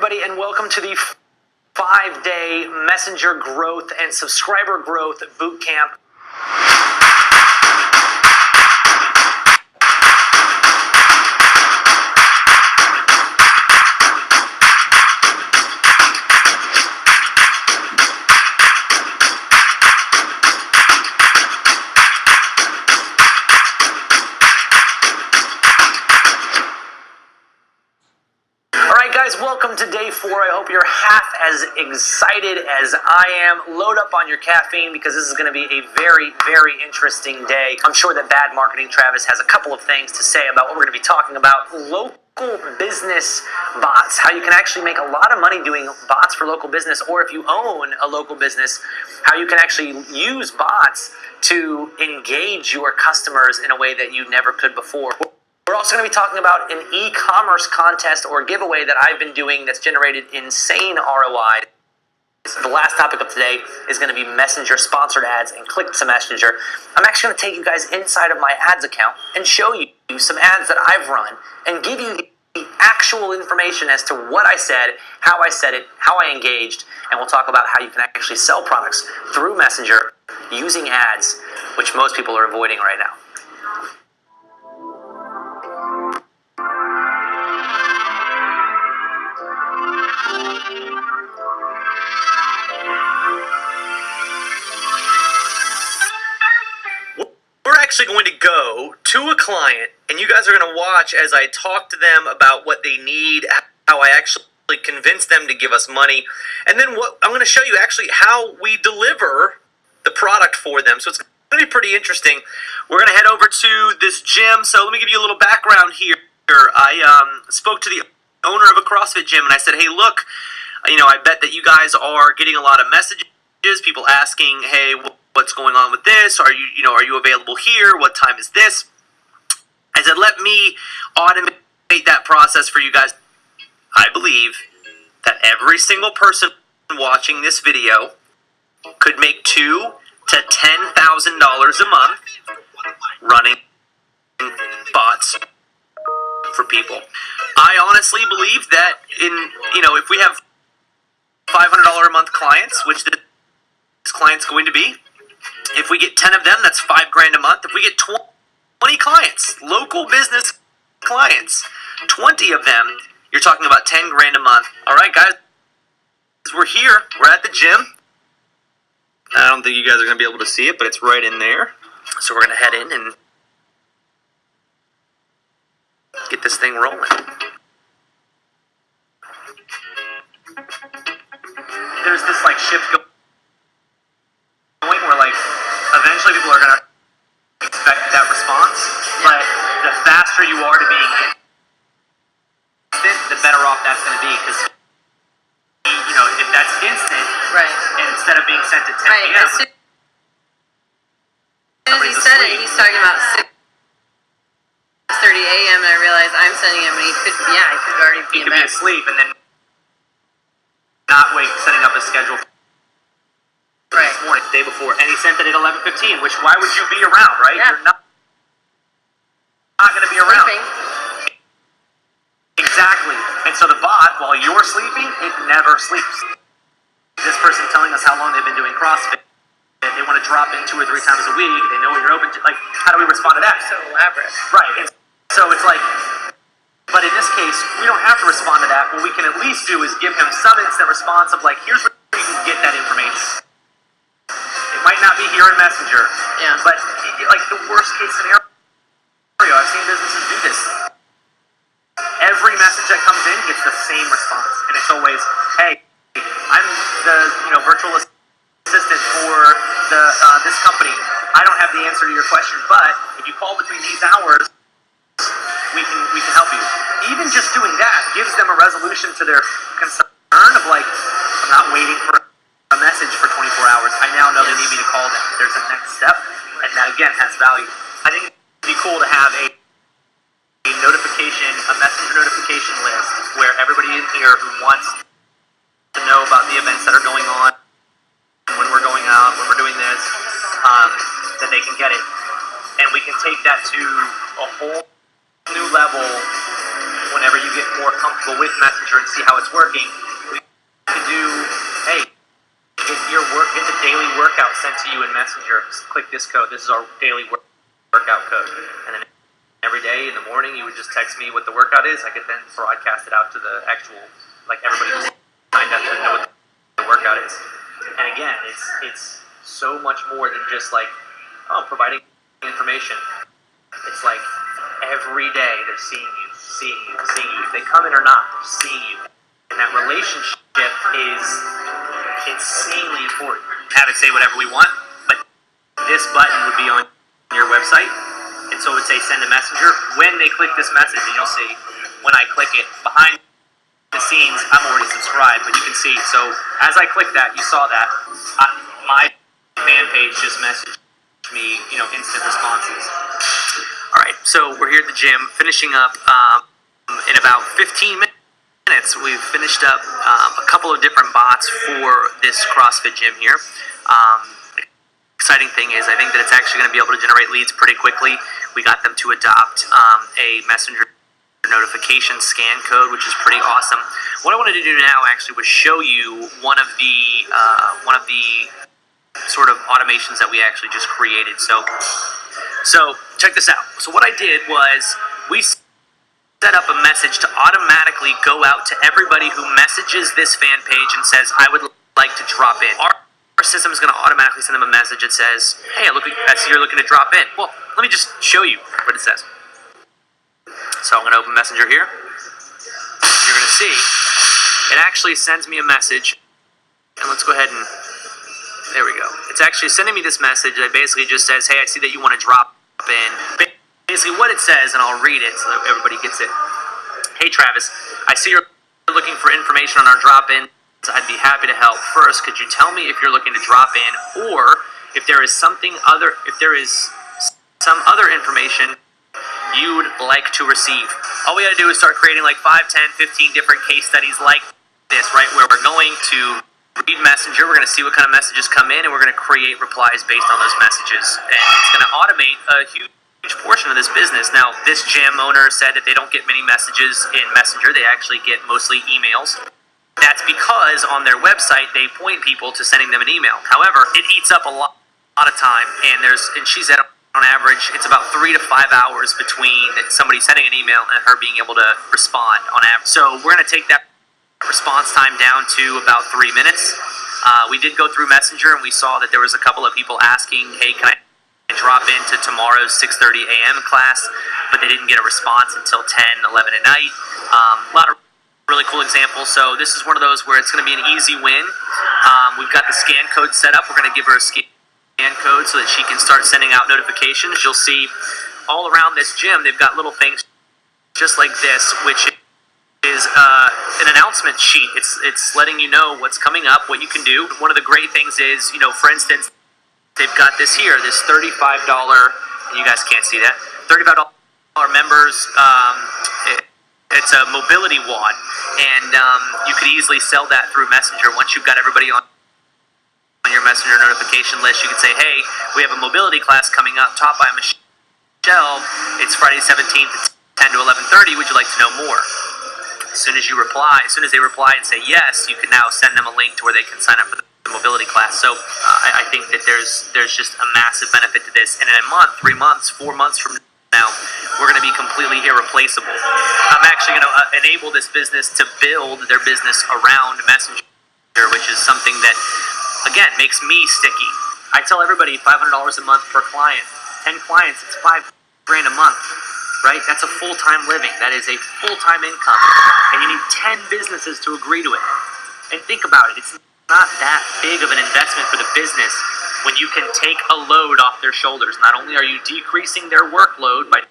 everybody, and welcome to the 5-day Messenger Growth and Subscriber Growth Bootcamp. Welcome to day 4. I hope you're half as excited as I am. Load up on your caffeine because this is going to be a very, very interesting day. I'm sure that Bad Marketing Travis has a couple of things to say about what we're going to be talking about. Local business bots, how you can actually make a lot of money doing bots for local business, or if you own a local business, how you can actually use bots to engage your customers in a way that you never could before. We're also going to be talking about an e-commerce contest or giveaway that I've been doing that's generated insane ROI. The last topic of today is going to be Messenger sponsored ads and click to Messenger. I'm actually going to take you guys inside of my ads account and show you some ads that I've run and give you the actual information as to what I said, how I said it, how I engaged, and we'll talk about how you can actually sell products through Messenger using ads, which most people are avoiding right now. Actually going to go to a client, and you guys are going to watch as I talk to them about what they need, how I actually convince them to give us money, and then what I'm going to show you actually how we deliver the product for them. So it's going to be pretty interesting. We're going to head over to this gym. So let me give you a little background here. I spoke to the owner of a CrossFit gym, and I said, hey, look, I bet that you guys are getting a lot of messages, people asking, hey, what's going on with this? Are you available here? What time is this? I said, let me automate that process for you guys. I believe that every single person watching this video could make $2,000 to $10,000 a month running bots for people. I honestly believe that if we have $500 a month clients, which this client's going to be, if we get 10 of them, that's $5,000 a month. If we get 20 clients, local business clients, 20 of them, you're talking about $10,000 a month. All right, guys, we're here. We're at the gym. I don't think you guys are going to be able to see it, but it's right in there. So we're going to head in and get this thing rolling. There's this shift going where eventually people are going to expect that response, but the faster you are to being instant, the better off that's going to be, because if that's instant, right, and instead of being sent at 10 p.m. As soon as he said it, he's talking about 6:30 a.m. and I realized I'm sending him, and he could already be asleep, and then not setting up a schedule this morning, the day before, and he sent it at 11:15. Which, why would you be around, right? Yeah. You're not going to be around. Sleeping. Exactly. And so the bot, while you're sleeping, it never sleeps. This person telling us how long they've been doing CrossFit. They want to drop in 2 or 3 times a week. They know when you're open. How do we respond to that? So elaborate. Right. And so it's but in this case, we don't have to respond to that. What we can at least do is give him some instant response of here's where you can get that information. It might not be here in Messenger, but the worst case scenario, I've seen businesses do this. Every message that comes in gets the same response, and it's always, hey, I'm the virtual assistant for this company. I don't have the answer to your question, but if you call between these hours, we can help you. Even just doing that gives them a resolution to their concern of I'm not waiting for a message for 24 hours. I now know they need me to call them. There's a next step, and that again has value. I think it'd be cool to have a messenger notification list where everybody in here who wants to know about the events that are going on, when we're going out, when we're doing this, that they can get it. And we can take that to a whole new level whenever you get more comfortable with Messenger and see how it's working, we can do, hey, get the daily workout sent to you in Messenger. Just click this code. This is our daily workout code. And then every day in the morning, you would just text me what the workout is. I could then broadcast it out to the actual, like everybody who's signed up to know what the workout is. And again, it's so much more than just like, providing information. It's like every day they're seeing you. If they come in or not, they're seeing you. And that relationship is insanely important. Have it say whatever we want, but this button would be on your website, and so it would say send a messenger. When they click this message, and you'll see when I click it, behind the scenes, I'm already subscribed, but you can see, so as I click that, you saw that, my fan page just messaged me, instant responses. All right, so we're here at the gym, finishing up in about 15 minutes. We've finished up a couple of different bots for this CrossFit gym here. Exciting thing is I think that it's actually going to be able to generate leads pretty quickly. We got them to adopt a Messenger notification scan code, which is pretty awesome. What I wanted to do now actually was show you one of the sort of automations that we actually just created. So check this out. So what I did was we set up a message to automatically go out to everybody who messages this fan page and says, I would like to drop in. Our system is going to automatically send them a message that says, hey, I see you're looking to drop in. Well, let me just show you what it says. So I'm going to open Messenger here. You're going to see it actually sends me a message. And let's go ahead and, there we go. It's actually sending me this message that basically just says, hey, I see that you want to drop in. Basically what it says, and I'll read it so that everybody gets it. Hey Travis, I see you're looking for information on our drop-in. I'd be happy to help. First, could you tell me if you're looking to drop in, or if there is some other information you'd like to receive? All we got to do is start creating like 5, 10, 15 different case studies like this, right? Where we're going to read Messenger, we're going to see what kind of messages come in, and we're going to create replies based on those messages. And it's going to automate a huge portion of this business. Now, this gym owner said that they don't get many messages in Messenger. They actually get mostly emails. That's because on their website, they point people to sending them an email. However, it eats up a lot of time, and she said on average, it's about 3 to 5 hours between somebody sending an email and her being able to respond on average. So we're going to take that response time down to about 3 minutes. We did go through Messenger, and we saw that there was a couple of people asking, hey, can I drop into tomorrow's 6:30 a.m. class, but they didn't get a response until 10, 11 at night. A lot of really cool examples. So this is one of those where it's going to be an easy win. We've got the scan code set up. We're going to give her a scan code so that she can start sending out notifications. You'll see all around this gym, they've got little things just like this, which is an announcement sheet. It's letting you know what's coming up, what you can do. One of the great things is, for instance, they've got this here, this $35, you guys can't see that, $35 members, it's a mobility wad, and you could easily sell that through Messenger. Once you've got everybody on your Messenger notification list, you can say, hey, we have a mobility class coming up taught by Michelle. It's Friday 17th at 10 to 11:30. Would you like to know more? As soon as they reply and say yes, you can now send them a link to where they can sign up for the mobility class. So I think that there's just a massive benefit to this. And in a month, 3 months, 4 months from now, we're going to be completely irreplaceable. I'm actually going to enable this business to build their business around Messenger, which is something that, again, makes me sticky. I tell everybody $500 a month per client. 10 clients, it's $5,000 a month, right? That's a full-time living. That is a full-time income. And you need 10 businesses to agree to it. And think about it. It's not that big of an investment for the business when you can take a load off their shoulders. Not only are you decreasing their workload by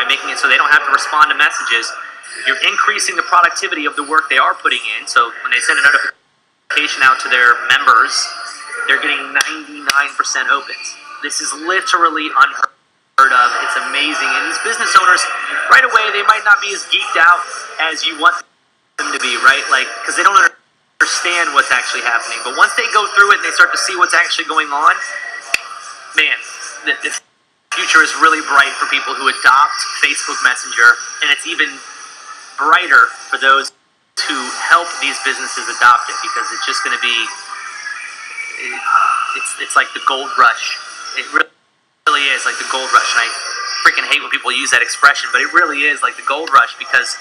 making it so they don't have to respond to messages, you're increasing the productivity of the work they are putting in. So when they send a notification out to their members, they're getting 99% opens. This is literally unheard of. It's amazing. And these business owners, right away, they might not be as geeked out as you want them to be, right? Like, because they don't understand what's actually happening. But once they go through it and they start to see what's actually going on, man, the future is really bright for people who adopt Facebook Messenger. And it's even brighter for those who help these businesses adopt it, because it's just going to be, it's like the gold rush. It really is like the gold rush, and I freaking hate when people use that expression, but it really is like the gold rush, because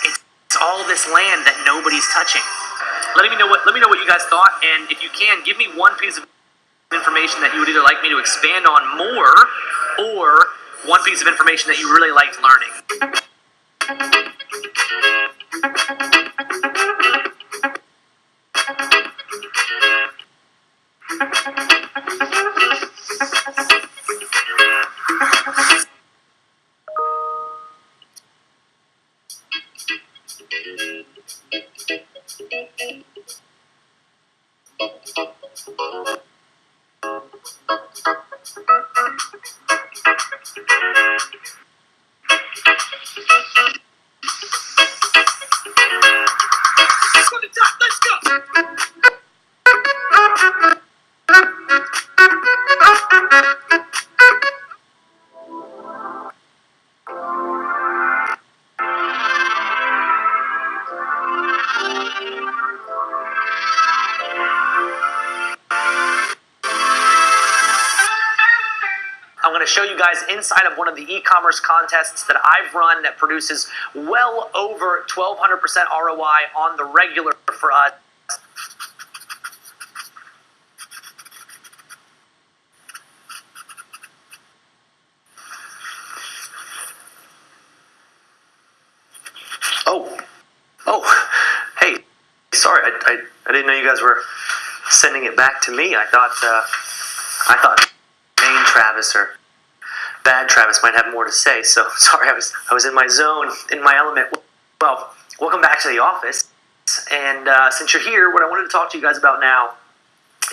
it's all this land that nobody's touching. Let me know what you guys thought, and if you can, give me one piece of information that you would either like me to expand on more, or one piece of information that you really liked learning. I'm going to show you guys inside of one of the e-commerce contests that I've run that produces well over 1,200% ROI on the regular for us. Oh, hey, sorry, I didn't know you guys were sending it back to me. I thought main Travis or bad Travis might have more to say, so sorry, I was in my zone, in my element. Well, welcome back to the office, and since you're here, what I wanted to talk to you guys about now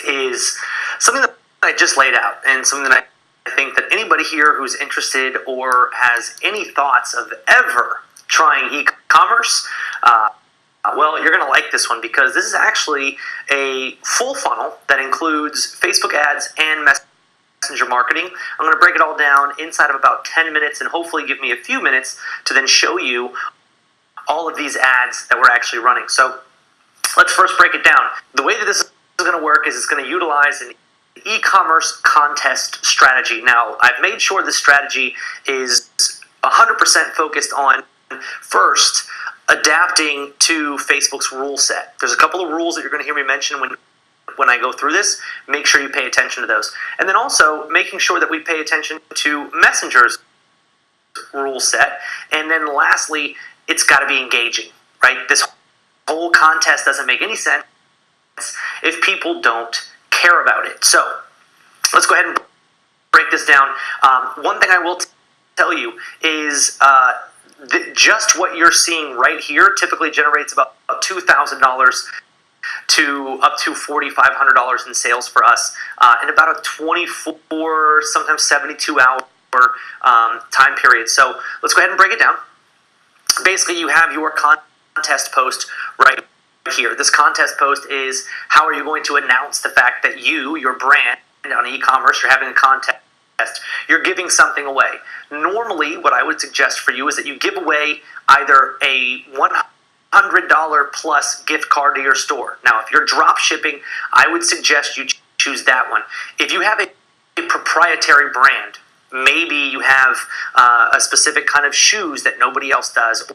is something that I just laid out, and something that I think that anybody here who's interested or has any thoughts of ever trying e-commerce, well, you're going to like this one, because this is actually a full funnel that includes Facebook ads and messenger marketing. I'm going to break it all down inside of about 10 minutes and hopefully give me a few minutes to then show you all of these ads that we're actually running. So let's first break it down. The way that this is going to work is it's going to utilize an e-commerce contest strategy. Now, I've made sure this strategy is 100% focused on, first, adapting to Facebook's rule set. There's a couple of rules that you're going to hear me mention when I go through this. Make sure you pay attention to those. And then also making sure that we pay attention to Messenger's rule set. And then lastly, it's got to be engaging, right? This whole contest doesn't make any sense if people don't care about it. So let's go ahead and break this down. One thing I will tell you is just what you're seeing right here typically generates about $2,000 to up to $4,500 in sales for us in about a 24, sometimes 72-hour time period. So let's go ahead and break it down. Basically, you have your contest post right here. This contest post is how are you going to announce the fact that you, your brand, on e-commerce, you're having a contest. You're giving something away. Normally, what I would suggest for you is that you give away either a $100 plus gift card to your store. Now, if you're drop shipping, I would suggest you choose that one. If you have a proprietary brand, maybe you have a specific kind of shoes that nobody else does,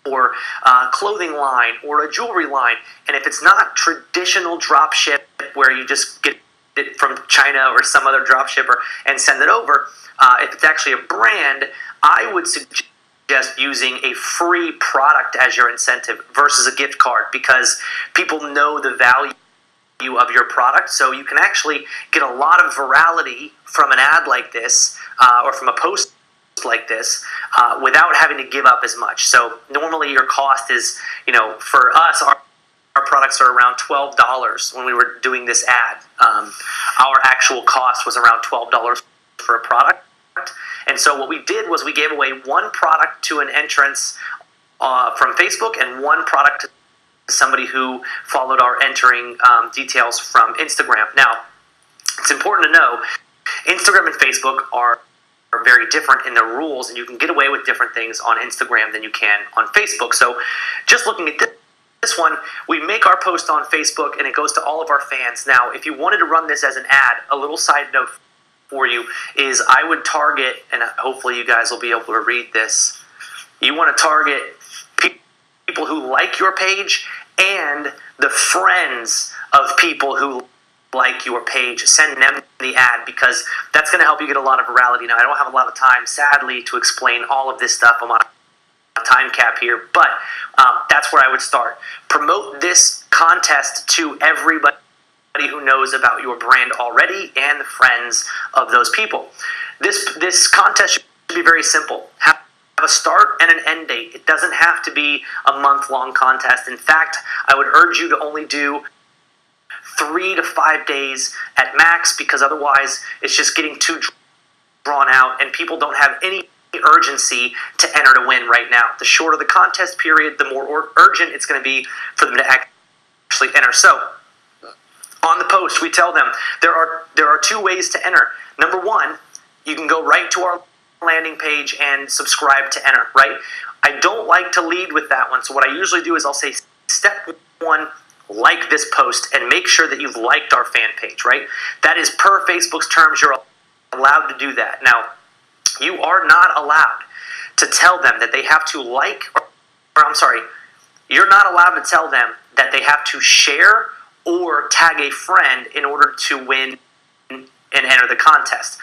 or a clothing line, or a jewelry line, and if it's not traditional drop ship where you just get it from China or some other drop shipper and send it over, if it's actually a brand, I would suggest using a free product as your incentive versus a gift card, because people know the value of your product. So you can actually get a lot of virality from an ad like this or from a post like this without having to give up as much. So normally your cost is, for us, our products are around $12 when we were doing this ad. Our actual cost was around $12 for a product. And so what we did was we gave away one product to an entrance from Facebook and one product to somebody who followed our entering details from Instagram. Now, it's important to know, Instagram and Facebook are very different in their rules, and you can get away with different things on Instagram than you can on Facebook. So just looking at this one, we make our post on Facebook and it goes to all of our fans. Now, if you wanted to run this as an ad, a little side note for you is I would target, and hopefully you guys will be able to read this, you want to target people who like your page and the friends of people who like your page. Send them the ad because that's going to help you get a lot of virality. Now, I don't have a lot of time, sadly, to explain all of this stuff. I'm on a time cap here, but that's where I would start. Promote this contest to everybody who knows about your brand already and the friends of those people. This contest should be very simple. Have a start and an end date. It doesn't have to be a month-long contest. In fact, I would urge you to only do 3 to 5 days at max, because otherwise it's just getting too drawn out and people don't have any urgency to enter to win right now. The shorter the contest period, the more urgent it's going to be for them to actually enter. So on the post, we tell them there are 2 ways to enter. Number 1, you can go right to our landing page and subscribe to enter, right? I don't like to lead with that one. So what I usually do is I'll say step 1, like this post and make sure that you've liked our fan page, right? That is per Facebook's terms. You're allowed to do that. Now, you are not allowed to tell them that they have to like, you're not allowed to tell them that they have to share or tag a friend in order to win and enter the contest.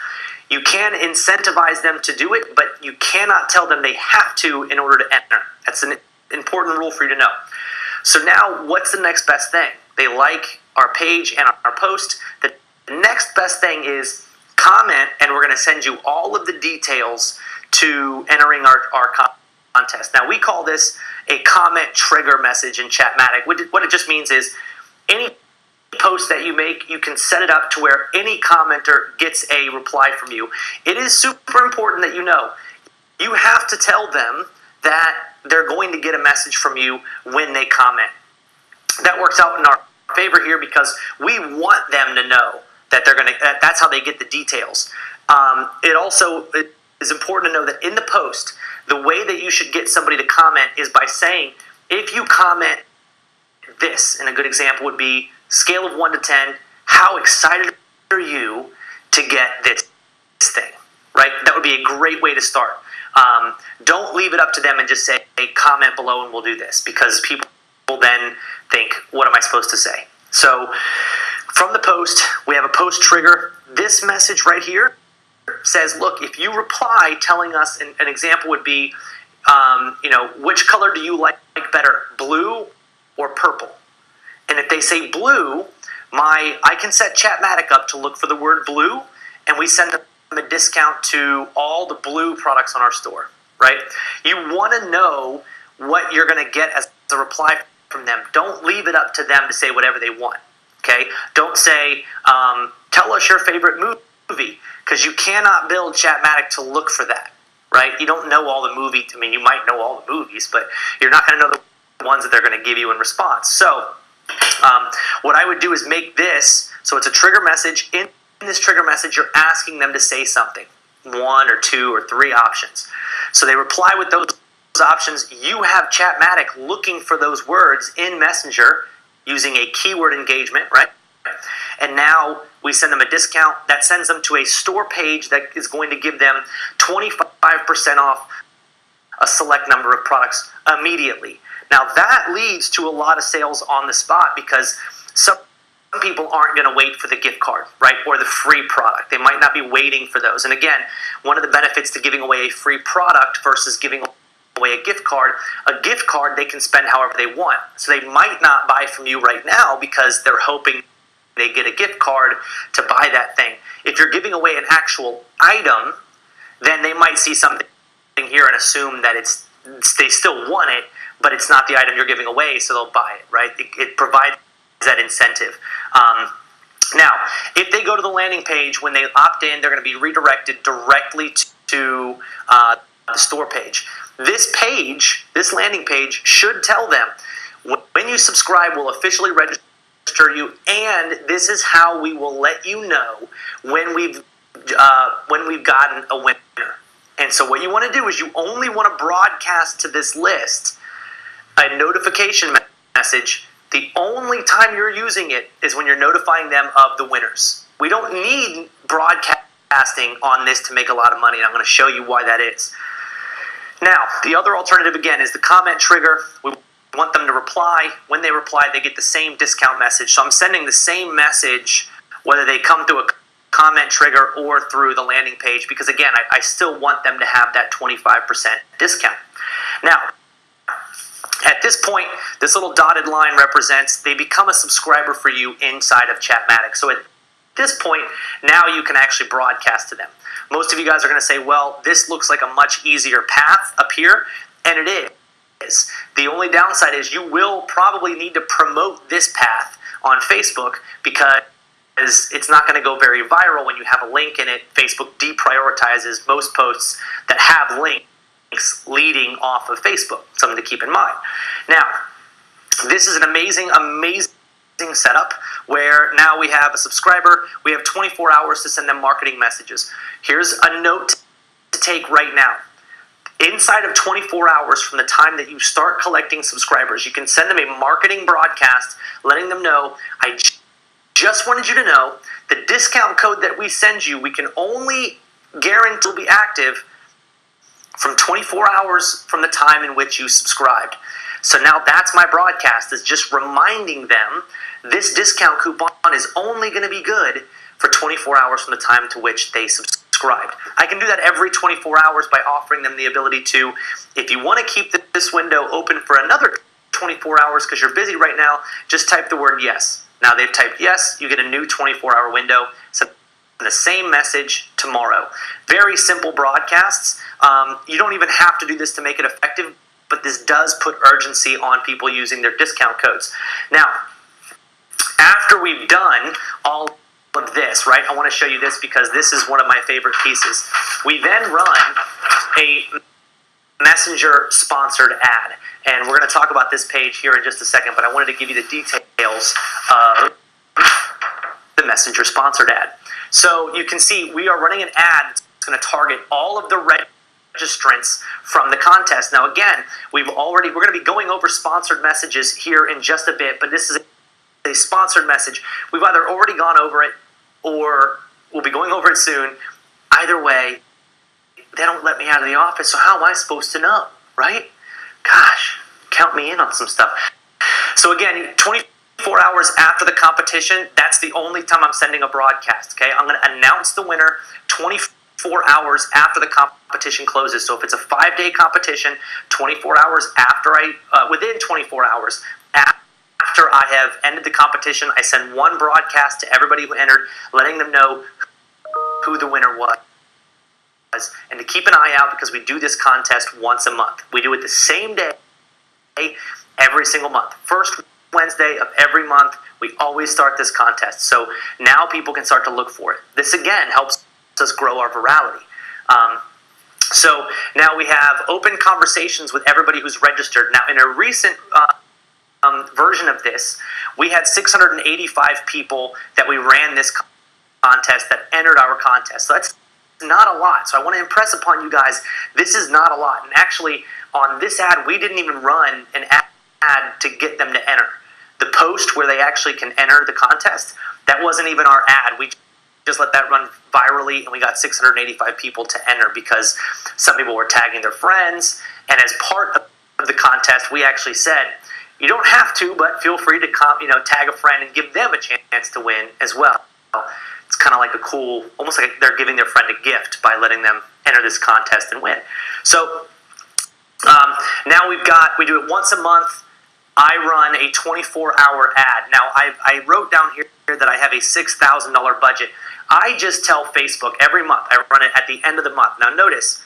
You can incentivize them to do it, but you cannot tell them they have to in order to enter. That's an important rule for you to know. So now, what's the next best thing? They like our page and our post. The next best thing is comment, and we're going to send you all of the details to entering our contest. Now, we call this a comment trigger message in Chatmatic. What it just means is any post that you make, you can set it up to where any commenter gets a reply from you. It is super important that you know. You have to tell them that they're going to get a message from you when they comment. That works out in our favor here because we want them to know that that's how they get the details. It also is important to know that in the post, the way that you should get somebody to comment is by saying, if you comment this, and a good example would be scale of 1 to 10, how excited are you to get this thing, right? That would be a great way to start. Don't leave it up to them and just say, hey, comment below and we'll do this, because people will then think, what am I supposed to say? So from the post, we have a post trigger. This message right here says, look, if you reply telling us, an example would be, which color do you like better, blue or purple? And if they say blue, I can set Chatmatic up to look for the word blue, and we send them a discount to all the blue products on our store, right? You want to know what you're going to get as a reply from them. Don't leave it up to them to say whatever they want, okay? Don't say, tell us your favorite movie, because you cannot build Chatmatic to look for that, right? You don't know all the movies. I mean, you might know all the movies, but you're not going to know the ones that they're going to give you in response. So what I would do is make this, so it's a trigger message. In this trigger message, you're asking them to say something, 1 or 2 or 3 options. So they reply with those options. You have Chatmatic looking for those words in Messenger using a keyword engagement, right? And now we send them a discount that sends them to a store page that is going to give them 25% off a select number of products immediately. Now that leads to a lot of sales on the spot, because some people aren't going to wait for the gift card, right, or the free product. They might not be waiting for those. And again, one of the benefits to giving away a free product versus giving away a gift card they can spend however they want. So they might not buy from you right now because they're hoping they get a gift card to buy that thing. If you're giving away an actual item, then they might see something here and assume that they still want it, but it's not the item you're giving away, so they'll buy it, right? It provides that incentive. Now, if they go to the landing page, when they opt in, they're going to be redirected directly to the store page. This landing page should tell them, when you subscribe, we'll officially register you, and this is how we will let you know when we've when we've gotten a winner. And so what you want to do is you only want to broadcast to this list a notification message. The only time you're using it is when you're notifying them of the winners. We don't need broadcasting on this to make a lot of money, and I'm going to show you why that is. Now, the other alternative, again, is the comment trigger. We want them to reply. When they reply, they get the same discount message. So I'm sending the same message whether they come through a comment trigger or through the landing page, because again, I still want them to have that 25% discount. Now, at this point, this little dotted line represents they become a subscriber for you inside of Chatmatic. So at this point, now you can actually broadcast to them. Most of you guys are going to say, well, this looks like a much easier path up here, and it is. The only downside is you will probably need to promote this path on Facebook, because it's not going to go very viral when you have a link in it. Facebook deprioritizes most posts that have links leading off of Facebook. Something to keep in mind. Now, this is an amazing setup where now we have a subscriber. We have 24 hours to send them marketing messages. Here's a note to take right now. Inside of 24 hours from the time that you start collecting subscribers, you can send them a marketing broadcast letting them know, I just wanted you to know the discount code that we send you, we can only guarantee will be active from 24 hours from the time in which you subscribed. So now that's my broadcast, is just reminding them this discount coupon is only going to be good for 24 hours from the time to which they subscribed. I can do that every 24 hours by offering them the ability to, if you want to keep this window open for another 24 hours because you're busy right now, just type the word yes. Now they've typed yes, you get a new 24-hour window. Send the same message tomorrow. Very simple broadcasts. You don't even have to do this to make it effective, but this does put urgency on people using their discount codes. Now, after we've done all of this, right, I want to show you this because this is one of my favorite pieces. We then run a Messenger sponsored ad. And we're going to talk about this page here in just a second, but I wanted to give you the details of the Messenger sponsored ad. So you can see we are running an ad that's going to target all of the registrants from the contest. Now again, we're going to be going over sponsored messages here in just a bit, but this is a sponsored message. We've either already gone over it or we'll be going over it soon. Either way, they don't let me out of the office, so how am I supposed to know, right? Gosh, count me in on some stuff. So again, 24 hours after the competition, that's the only time I'm sending a broadcast, okay? I'm going to announce the winner 24 hours after the competition closes. So if it's a 5-day competition, 24 hours after within 24 hours after I have ended the competition, I send one broadcast to everybody who entered, letting them know who the winner was. And to keep an eye out, because we do this contest once a month. We do it the same day every single month. First Wednesday of every month, we always start this contest. So now people can start to look for it. This again helps us grow our virality. So now we have open conversations with everybody who's registered. Now in a recent version of this, we had 685 people that we ran this contest that entered our contest. So that's not a lot. So I want to impress upon you guys, this is not a lot. And actually, on this ad, we didn't even run an ad to get them to enter. The post where they actually can enter the contest, that wasn't even our ad. We just let that run virally, and we got 685 people to enter because some people were tagging their friends. And as part of the contest, we actually said, you don't have to, but feel free to tag a friend and give them a chance to win as well. It's kind of like a cool, almost like they're giving their friend a gift by letting them enter this contest and win. So now we do it once a month. I run a 24-hour ad. Now I wrote down here that I have a $6,000 budget. I just tell Facebook every month. I run it at the end of the month. Now notice,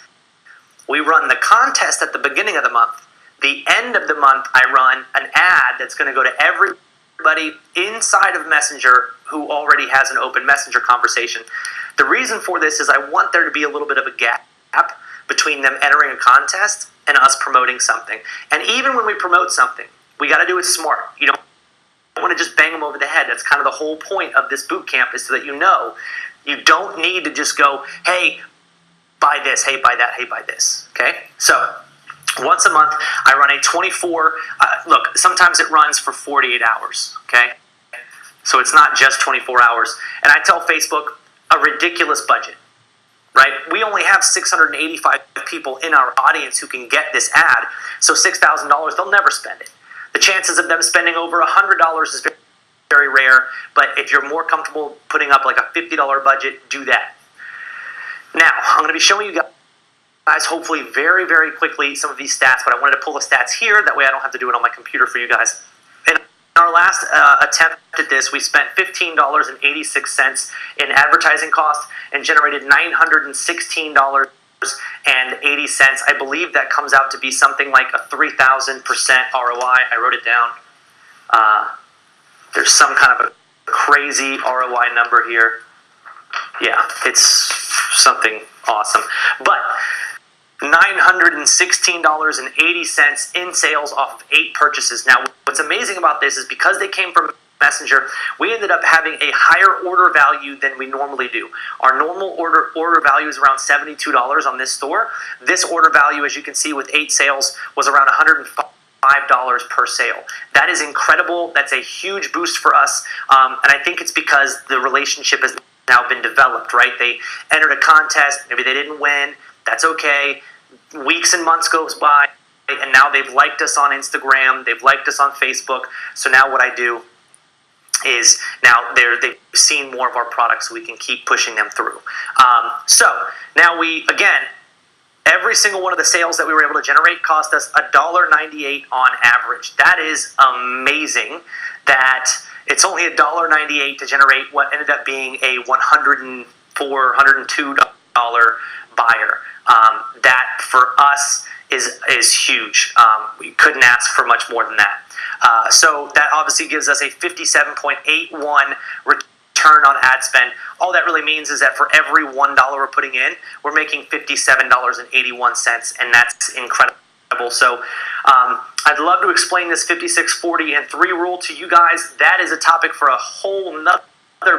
we run the contest at the beginning of the month. The end of the month, I run an ad that's going to go to everybody inside of Messenger who already has an open Messenger conversation. The reason for this is I want there to be a little bit of a gap between them entering a contest and us promoting something. And even when we promote something, we got to do it smart. You don't want to just bang them over the head. That's kind of the whole point of this boot camp, is so that you You don't need to just go, hey, buy this, hey, buy that, hey, buy this. Okay? So once a month, I run a 24, look, sometimes it runs for 48 hours. Okay? So it's not just 24 hours. And I tell Facebook a ridiculous budget. Right? We only have 685 people in our audience who can get this ad. So $6,000, they'll never spend it. The chances of them spending over $100 is very, very rare. But if you're more comfortable putting up like a $50 budget, do that. Now, I'm going to be showing you guys, hopefully very, very quickly, some of these stats. But I wanted to pull the stats here. That way I don't have to do it on my computer for you guys. In our last attempt at this, we spent $15.86 in advertising cost and generated $916.80. I believe that comes out to be something like a 3,000% ROI. I wrote it down. There's some kind of a crazy ROI number here. Yeah, it's something awesome. But $916.80 in sales off of 8 purchases. Now, what's amazing about this is because they came from Messenger, we ended up having a higher order value than we normally do. Our normal order value is around $72 on this store. This order value, as you can see with 8 sales, was around $105 per sale. That is incredible. That's a huge boost for us. And I think it's because the relationship has now been developed, right? They entered a contest. Maybe they didn't win. That's okay. Weeks and months goes by, and now they've liked us on Instagram. They've liked us on Facebook. So now what I do is now they've seen more of our products, so we can keep pushing them through. So now every single one of the sales that we were able to generate cost us $1.98 on average. That is amazing that it's only $1.98 to generate what ended up being a $104, $102 buyer. That for us is huge. We couldn't ask for much more than that. So that obviously gives us a 57.81 return on ad spend. All that really means is that for every $1 we're putting in, we're making $57.81, and that's incredible. So I'd love to explain this 56, 40, and 3 rule to you guys. That is a topic for a whole nother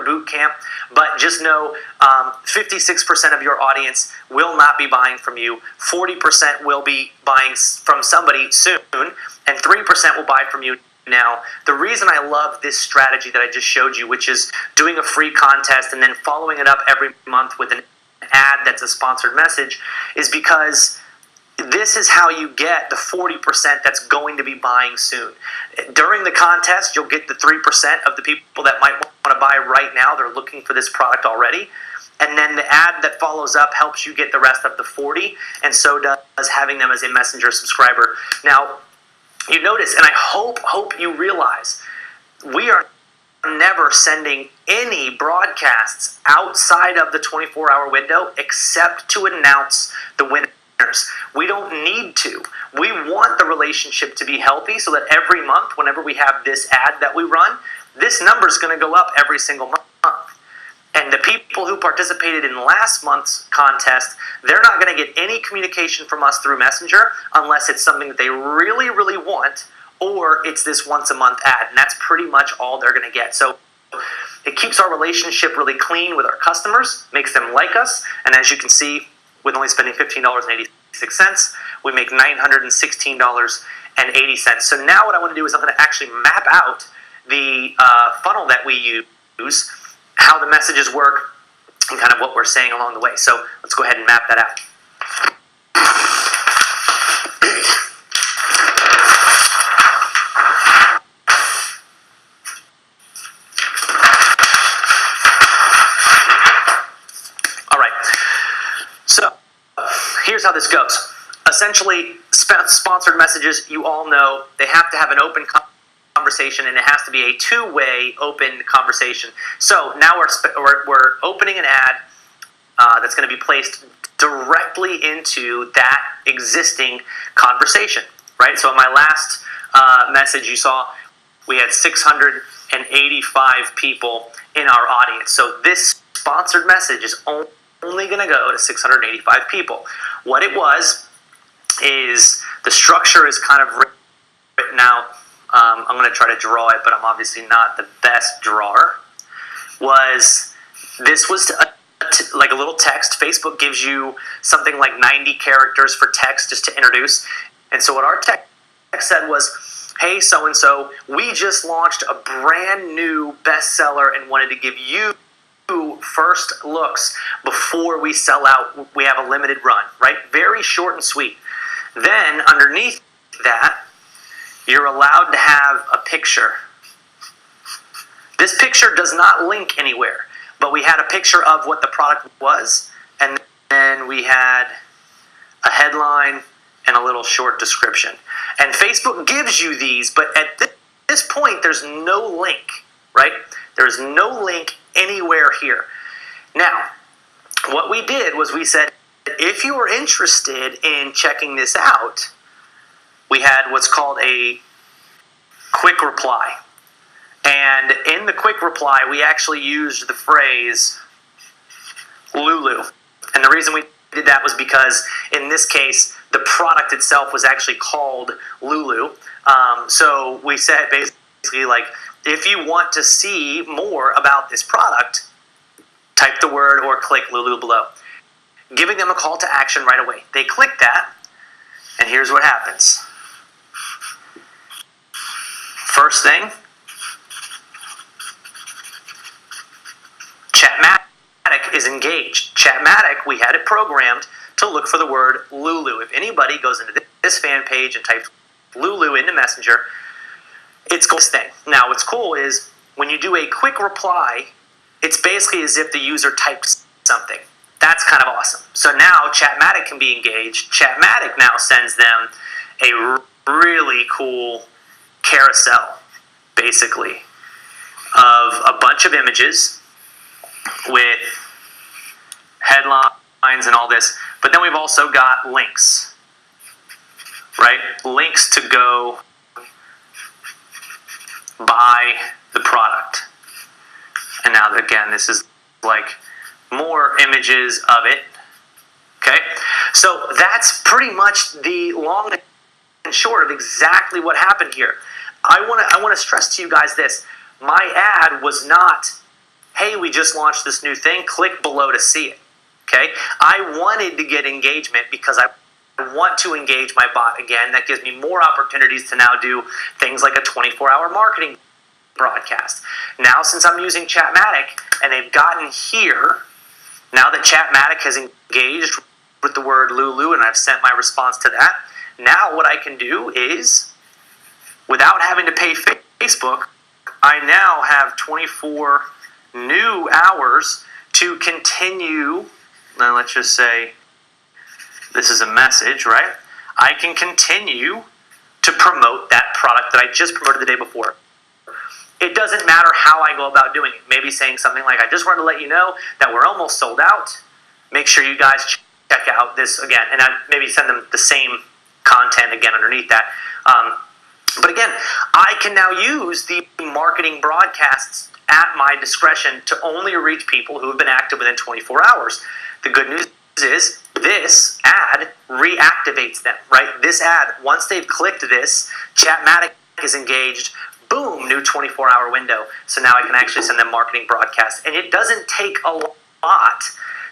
boot camp, but just know 56% of your audience will not be buying from you, 40% will be buying from somebody soon, and 3% will buy from you now. The reason I love this strategy that I just showed you, which is doing a free contest and then following it up every month with an ad that's a sponsored message, is because this is how you get the 40% that's going to be buying soon. During the contest, you'll get the 3% of the people that might want to buy right now. They're looking for this product already. And then the ad that follows up helps you get the rest of the 40, and so does having them as a Messenger subscriber. Now, you notice, and I hope you realize, we are never sending any broadcasts outside of the 24-hour window except to announce the winner. We don't need to. We want the relationship to be healthy so that every month, whenever we have this ad that we run, this number is going to go up every single month. And the people who participated in last month's contest, they're not going to get any communication from us through Messenger unless it's something that they really, really want, or it's this once a month ad. And that's pretty much all they're going to get. So it keeps our relationship really clean with our customers, makes them like us. And as you can see, with only spending $15.86, we make $916.80. So now what I want to do is I'm going to actually map out the funnel that we use, how the messages work, and kind of what we're saying along the way. So let's go ahead and map that out. All right. So here's how this goes. Essentially, sponsored messages, you all know, they have to have an open conversation, and it has to be a two-way open conversation. So now we're opening an ad that's going to be placed directly into that existing conversation, right? So in my last message, you saw we had 685 people in our audience. So this sponsored message is only going to go to 685 people. What it was is the structure is kind of written out. I'm going to try to draw it, but I'm obviously not the best drawer. This was like a little text. Facebook gives you something like 90 characters for text just to introduce. And so what our text said was, hey, so-and-so, we just launched a brand new bestseller and wanted to give you first looks before we sell out. We have a limited run, right? Very short and sweet. Then underneath that, you're allowed to have a picture. This picture does not link anywhere, but we had a picture of what the product was, and then we had a headline and a little short description. And Facebook gives you these, but at this point, there's no link, right? There's no link anywhere here. Now, what we did was we said, if you are interested in checking this out, we had what's called a quick reply. And in the quick reply, we actually used the phrase Lulu. And the reason we did that was because in this case, the product itself was actually called Lulu. So we said basically like, if you want to see more about this product, type the word or click Lulu below. Giving them a call to action right away. They click that, and here's what happens. First thing, Chatmatic is engaged. Chatmatic, we had it programmed to look for the word Lulu. If anybody goes into this fan page and types Lulu into Messenger, it's this thing. Now, what's cool is when you do a quick reply, it's basically as if the user types something. That's kind of awesome. So now Chatmatic can be engaged. Chatmatic now sends them a really cool carousel, basically, of a bunch of images with headlines and all this. But then we've also got links, right? Links to go buy the product. And now, again, this is like more images of it. Okay? So that's pretty much the long and short of exactly what happened here. I want to stress to you guys this. My ad was not, hey, we just launched this new thing, click below to see it. Okay? I wanted to get engagement because I want to engage my bot again. That gives me more opportunities to now do things like a 24-hour marketing broadcast. Now, since I'm using Chatmatic and they've gotten here, now that Chatmatic has engaged with the word Lulu and I've sent my response to that, now what I can do is, without having to pay Facebook, I now have 24 new hours to continue. Now let's just say this is a message, right? I can continue to promote that product that I just promoted the day before. It doesn't matter how I go about doing it. Maybe saying something like, I just wanted to let you know that we're almost sold out. Make sure you guys check out this again. And I maybe send them the same content again underneath that. But again, I can now use the marketing broadcasts at my discretion to only reach people who have been active within 24 hours. The good news is this ad reactivates them, right? This ad, once they've clicked this, Chatmatic is engaged. Boom, new 24-hour window. So now I can actually send them marketing broadcasts. And it doesn't take a lot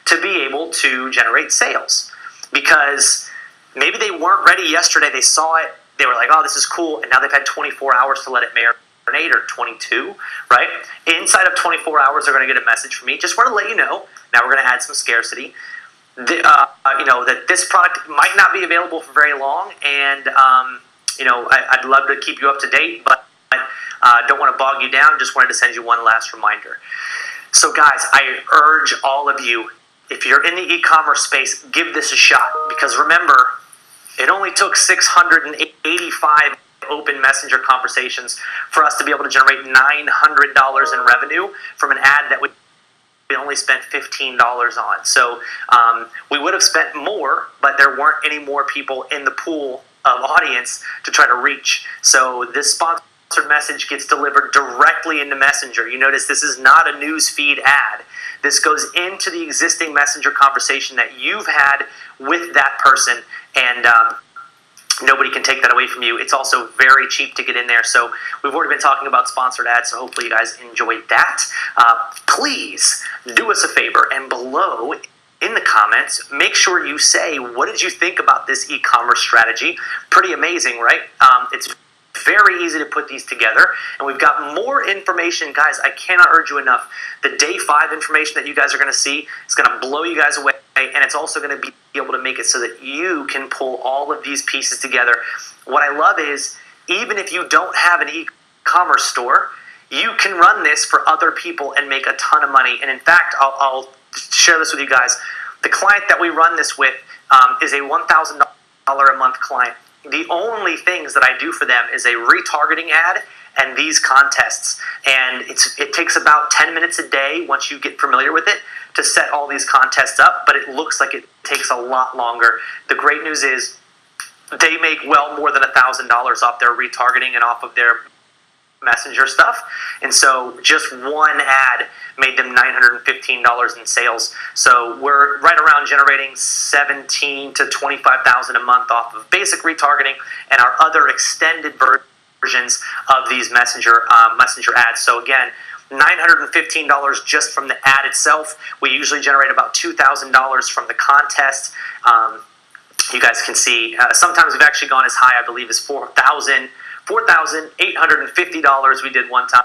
to be able to generate sales. Because maybe they weren't ready yesterday. They saw it. They were like, oh, this is cool. And now they've had 24 hours to let it marinate, or 22, right? Inside of 24 hours, they're going to get a message from me. Just want to let you know, now we're going to add some scarcity. That this product might not be available for very long. And, I'd love to keep you up to date, but don't want to bog you down. Just wanted to send you one last reminder. So guys, I urge all of you, if you're in the e-commerce space, give this a shot. Because remember, it only took 685 open messenger conversations for us to be able to generate $900 in revenue from an ad that we only spent $15 on. So we would have spent more, but there weren't any more people in the pool of audience to try to reach. So this sponsored message gets delivered directly into Messenger. You notice this is not a news feed ad. This goes into the existing Messenger conversation that you've had with that person, and nobody can take take that away from you. It's also very cheap to get in there. So we've already been talking about sponsored ads, so hopefully you guys enjoyed that. Please do us a favor, and below in the comments, make sure you say, what did you think about this e-commerce strategy? Pretty amazing, right? It's very easy to put these together, and we've got more information. Guys, I cannot urge you enough. The day 5 information that you guys are going to see is going to blow you guys away, and it's also going to be able to make it so that you can pull all of these pieces together. What I love is, even if you don't have an e-commerce store, you can run this for other people and make a ton of money. And in fact, I'll share this with you guys. The client that we run this with is a $1,000 a month client. The only things that I do for them is a retargeting ad and these contests. And it takes about 10 minutes a day once you get familiar with it to set all these contests up, but it looks like it takes a lot longer. The great news is they make well more than $1,000 off their retargeting and off of their messenger stuff. And so just one ad made them $915 in sales. So we're right around generating $17,000 to $25,000 a month off of basic retargeting and our other extended versions of these messenger ads. So again, $915 just from the ad itself. We usually generate about $2,000 from the contest. You guys can see sometimes we've actually gone as high, I believe, as $4,850 we did one time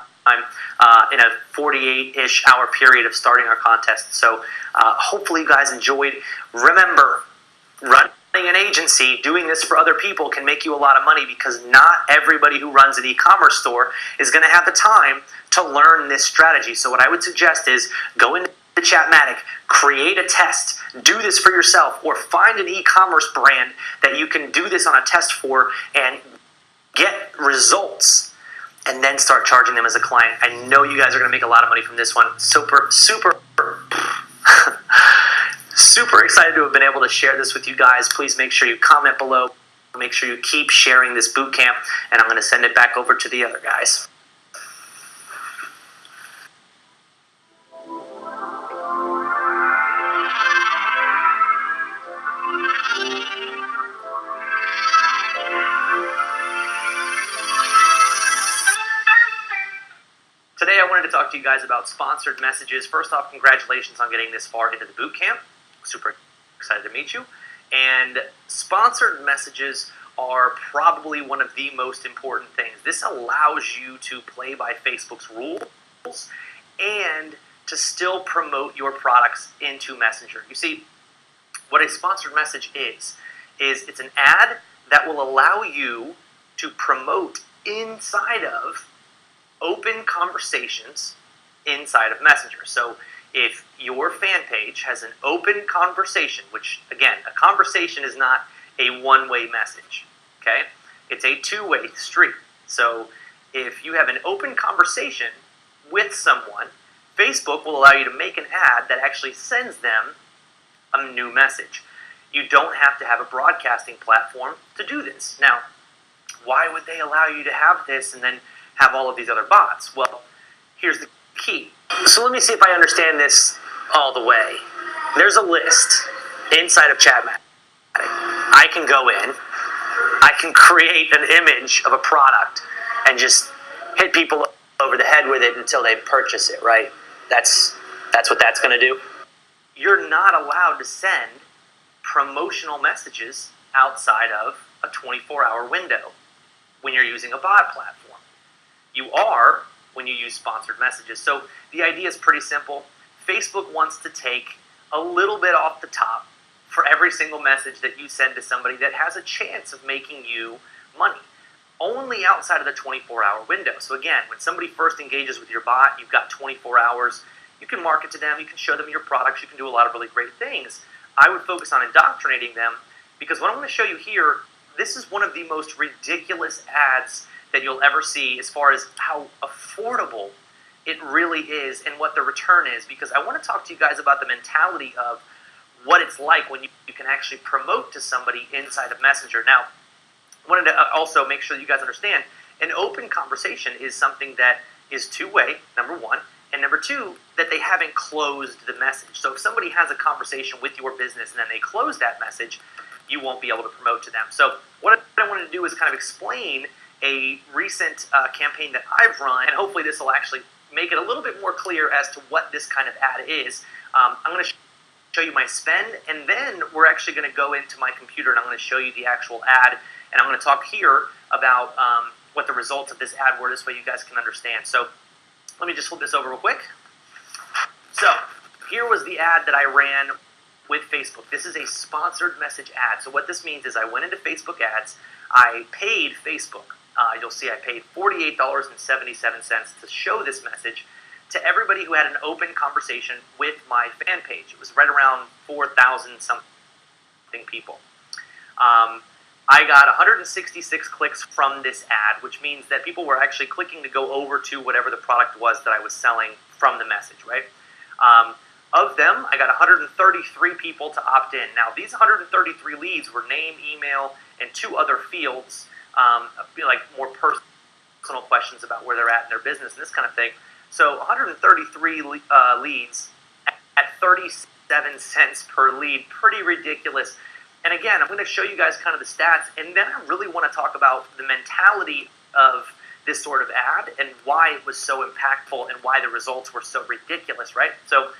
in a 48-ish hour period of starting our contest. So hopefully you guys enjoyed. Remember, running an agency, doing this for other people can make you a lot of money, because not everybody who runs an e-commerce store is going to have the time to learn this strategy. So what I would suggest is go into Chatmatic, create a test, do this for yourself, or find an e-commerce brand that you can do this on a test for and get results, and then start charging them as a client. I know you guys are going to make a lot of money from this one. Super super excited to have been able to share this with you guys. Please make sure you comment below. Make sure you keep sharing this boot camp, and I'm going to send it back over to the other guys. Today I wanted to talk to you guys about sponsored messages. First off, congratulations on getting this far into the boot camp. Super excited to meet you. And sponsored messages are probably one of the most important things. This allows you to play by Facebook's rules and to still promote your products into Messenger. You see, what a sponsored message is it's an ad that will allow you to promote inside of open conversations inside of Messenger. So if your fan page has an open conversation, which again, a conversation is not a one-way message, okay? It's a two-way street. So if you have an open conversation with someone, Facebook will allow you to make an ad that actually sends them a new message. You don't have to have a broadcasting platform to do this. Now, why would they allow you to have this and then have all of these other bots? Well, here's the key. So let me see if I understand this all the way. There's a list inside of Chatmatic. I can go in, I can create an image of a product and just hit people over the head with it until they purchase it, right? That's what that's going to do. You're not allowed to send promotional messages outside of a 24-hour window when you're using a bot platform. You are when you use sponsored messages. So the idea is pretty simple. Facebook wants to take a little bit off the top for every single message that you send to somebody that has a chance of making you money. Only outside of the 24-hour window. So again, when somebody first engages with your bot, you've got 24 hours. You can market to them, you can show them your products, you can do a lot of really great things. I would focus on indoctrinating them, because what I'm going to show you here, this is one of the most ridiculous ads that you'll ever see as far as how affordable it really is and what the return is, because I want to talk to you guys about the mentality of what it's like when you can actually promote to somebody inside of Messenger. Now, I wanted to also make sure that you guys understand, an open conversation is something that is two-way, number one, and number two, that they haven't closed the message. So if somebody has a conversation with your business and then they close that message, you won't be able to promote to them. So what I want wanted to do is kind of explain a recent campaign that I've run, and hopefully this will actually make it a little bit more clear as to what this kind of ad is. I'm going to show you my spend, and then we're actually going to go into my computer and I'm going to show you the actual ad, and I'm going to talk here about what the results of this ad were. This way you guys can understand. So let me just flip this over real quick. So here was the ad that I ran with Facebook. This is a sponsored message ad. So what this means is I went into Facebook ads, I paid Facebook. You'll see I paid $48.77 to show this message to everybody who had an open conversation with my fan page. It was right around 4,000 something people. I got 166 clicks from this ad, which means that people were actually clicking to go over to whatever the product was that I was selling from the message, right? Of them, I got 133 people to opt in. Now, these 133 leads were name, email, and 2 other fields, like more personal questions about where they're at in their business and this kind of thing. So 133 leads at 37 cents per lead, pretty ridiculous. And again, I'm going to show you guys kind of the stats, and then I really want to talk about the mentality of this sort of ad and why it was so impactful and why the results were so ridiculous, right? So